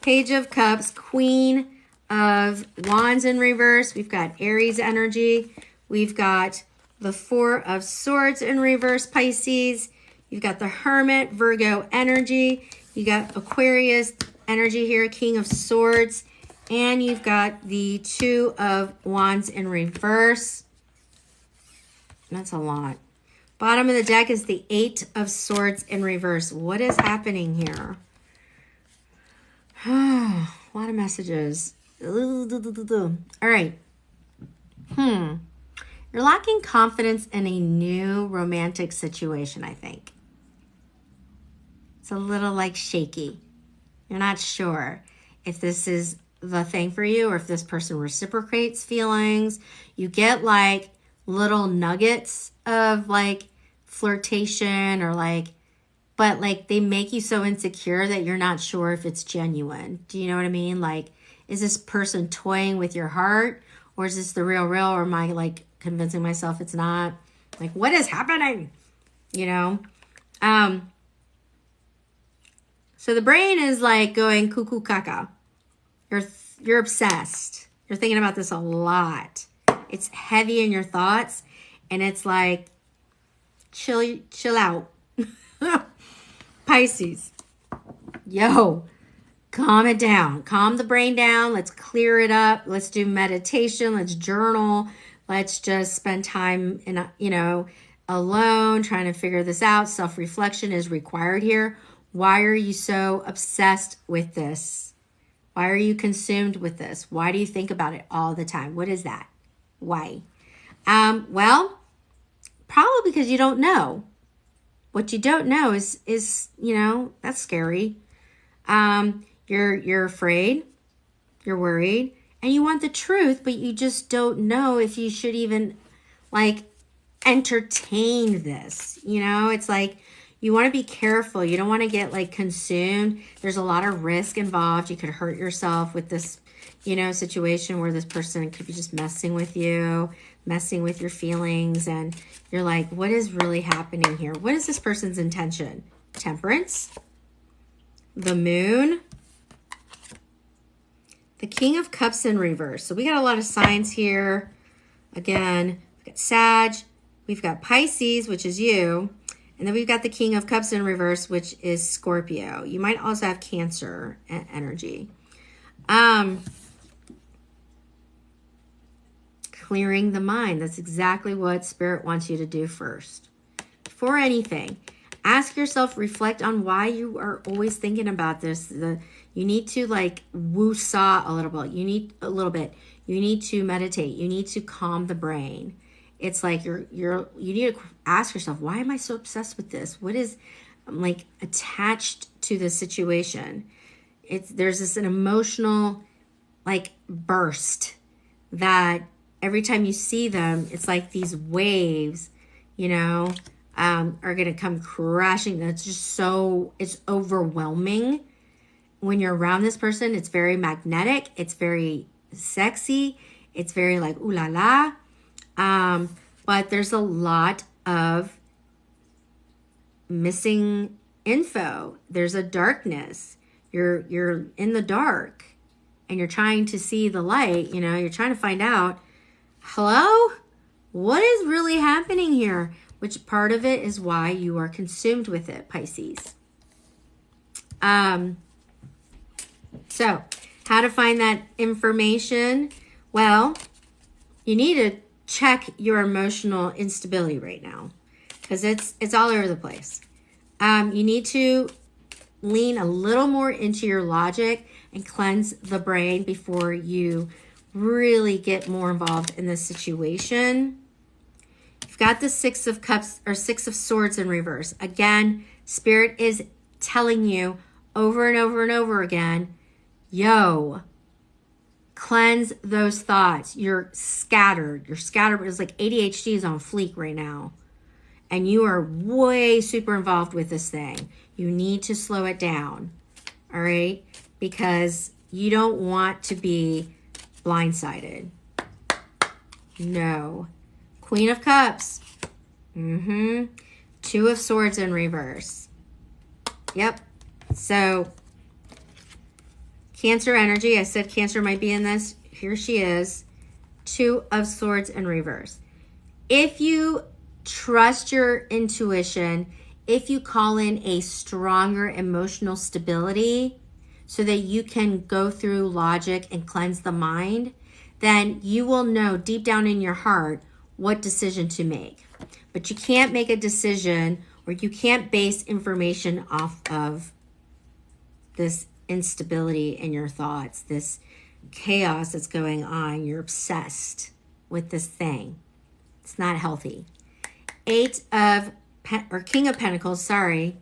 Page of Cups, Queen of Wands in reverse. We've got Aries energy. We've got the 4 of Swords in reverse, Pisces. You've got the Hermit, Virgo energy. You got Aquarius energy here, King of Swords. And you've got the 2 of Wands in reverse. That's a lot. Bottom of the deck is the 8 of Swords in reverse. What is happening here? A lot of messages. All right. You're lacking confidence in a new romantic situation, I think. It's a little, like, shaky. You're not sure if this is the thing for you or if this person reciprocates feelings. You get, like, little nuggets of, like, flirtation or, like, but, like, they make you so insecure that you're not sure if it's genuine. Do you know what I mean? Like, is this person toying with your heart, or is this the real, or am I, like, convincing myself it's not? Like, what is happening? You know? So the brain is, like, going cuckoo caca. You're obsessed. You're thinking about this a lot. It's heavy in your thoughts, and it's like chill out. Pisces, yo, calm it down. Calm the brain down. Let's clear it up. Let's do meditation. Let's journal. Let's just spend time in, alone trying to figure this out. Self-reflection is required here. Why are you so obsessed with this? Why are you consumed with this? Why do you think about it all the time? What is that? Why? Well, probably because you don't know. What you don't know is that's scary. You're afraid, you're worried, and you want the truth, but you just don't know if you should even entertain this. It's like you want to be careful. You don't want to get consumed. There's a lot of risk involved. You could hurt yourself with this, situation where this person could be just messing with you, messing with your feelings. And you're like, what is really happening here? What is this person's intention? Temperance, the moon, the King of Cups in reverse. So we got a lot of signs here. Again, we've got Sag, we've got Pisces, which is you. And then we've got the King of Cups in reverse, which is Scorpio. You might also have Cancer energy. Clearing the mind. That's exactly what Spirit wants you to do first. Before anything, ask yourself, reflect on why you are always thinking about this. You need to woo-saw a little bit. You need to meditate. You need to calm the brain. It's like you need to ask yourself, why am I so obsessed with this? What is attached to the situation? There's an emotional burst that every time you see them, it's like these waves, are going to come crashing. That's just it's overwhelming. When you're around this person, it's very magnetic. It's very sexy. It's very ooh la la. But there's a lot of missing info. There's a darkness. You're in the dark and you're trying to see the light. You're trying to find out, hello, what is really happening here? Which part of it is why you are consumed with it, Pisces. So how to find that information? Well, you need to check your emotional instability right now because it's all over the place. You need to lean a little more into your logic and cleanse the brain before you really get more involved in this situation. You've got the Six of Cups or Six of Swords in reverse. Again, Spirit is telling you over and over and over again, yo, cleanse those thoughts. You're scattered. It's like ADHD is on fleek right now. And you are way super involved with this thing. You need to slow it down. All right? Because you don't want to be blindsided. No. Queen of Cups. Two of Swords in reverse. Yep. So Cancer energy. I said Cancer might be in this. Here she is. Two of Swords in reverse. If you trust your intuition, if you call in a stronger emotional stability so that you can go through logic and cleanse the mind, then you will know deep down in your heart what decision to make. But you can't make a decision or you can't base information off of this instability in your thoughts, this chaos that's going on. You're obsessed with this thing. It's not healthy. King of Pentacles, sorry.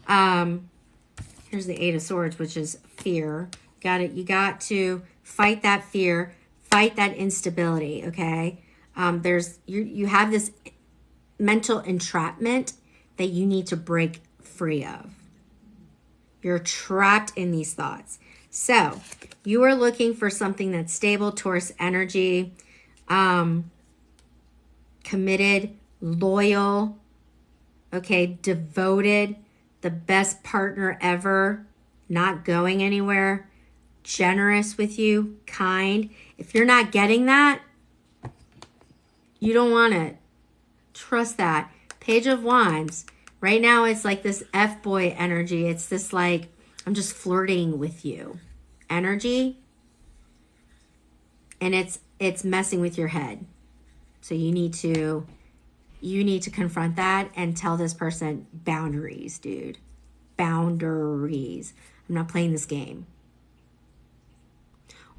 Here's the Eight of Swords, which is fear. You got to fight that fear, fight that instability, okay? You have this mental entrapment that you need to break free of. You're trapped in these thoughts. So you are looking for something that's stable, Taurus energy, committed, loyal, okay, devoted, the best partner ever, not going anywhere, generous with you, kind. If you're not getting that, you don't want it. Trust that. Page of Wands. Right now, it's like this F-boy energy. It's this like, I'm just flirting with you energy. And it's messing with your head. So you need to confront that and tell this person boundaries, dude. Boundaries. I'm not playing this game.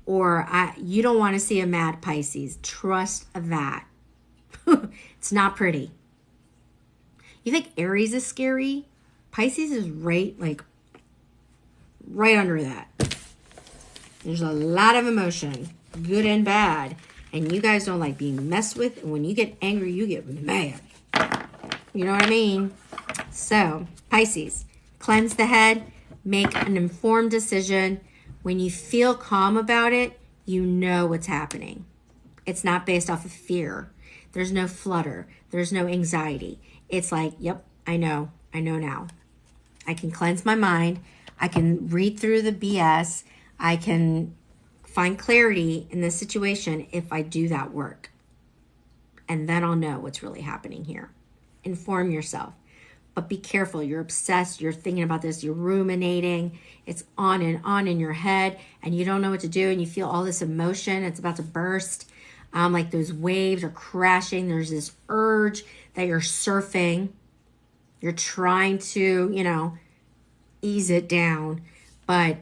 Or you don't want to see a mad Pisces. Trust that. It's not pretty. You think Aries is scary? Pisces is right under that. There's a lot of emotion, good and bad. And you guys don't like being messed with. And when you get angry, you get mad. You know what I mean? So, Pisces, cleanse the head. Make an informed decision. When you feel calm about it, you know what's happening. It's not based off of fear. There's no flutter. There's no anxiety. It's like, yep, I know now. I can cleanse my mind. I can read through the BS. I can find clarity in this situation if I do that work. And then I'll know what's really happening here. Inform yourself. But be careful. You're obsessed. You're thinking about this. You're ruminating. It's on in your head. And you don't know what to do. And you feel all this emotion. It's about to burst. Like those waves are crashing. There's this urge that you're surfing. You're trying to, ease it down. But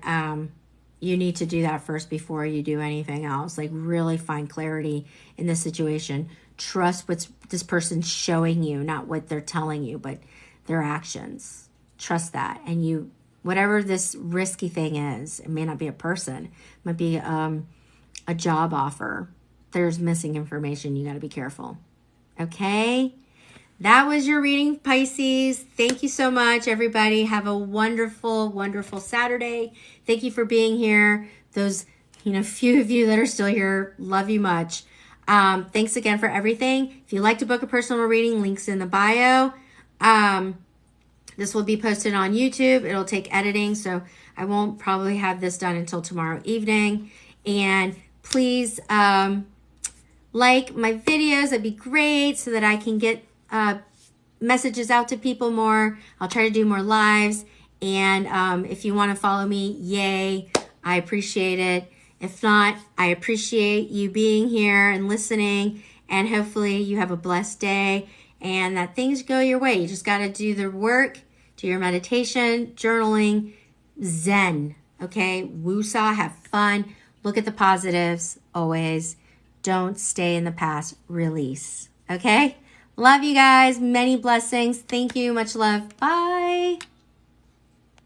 you need to do that first before you do anything else. Like really find clarity in this situation. Trust what this person's showing you, not what they're telling you, but their actions. Trust that. And whatever this risky thing is, it may not be a person, it might be a job offer. There's missing information. You got to be careful. Okay? That was your reading, Pisces. Thank you so much, everybody. Have a wonderful, wonderful Saturday. Thank you for being here. Those, few of you that are still here, love you much. Thanks again for everything. If you'd like to book a personal reading, links in the bio. This will be posted on YouTube. It'll take editing, so I won't probably have this done until tomorrow evening. And please like my videos. That'd be great so that I can get messages out to people more. I'll try to do more lives. And if you want to follow me, yay. I appreciate it. If not, I appreciate you being here and listening. And hopefully you have a blessed day and that things go your way. You just got to do the work, do your meditation, journaling, zen. Okay? Woosah, have fun. Look at the positives always. Don't stay in the past. Release. Okay? Love you guys. Many blessings. Thank you. Much love. Bye.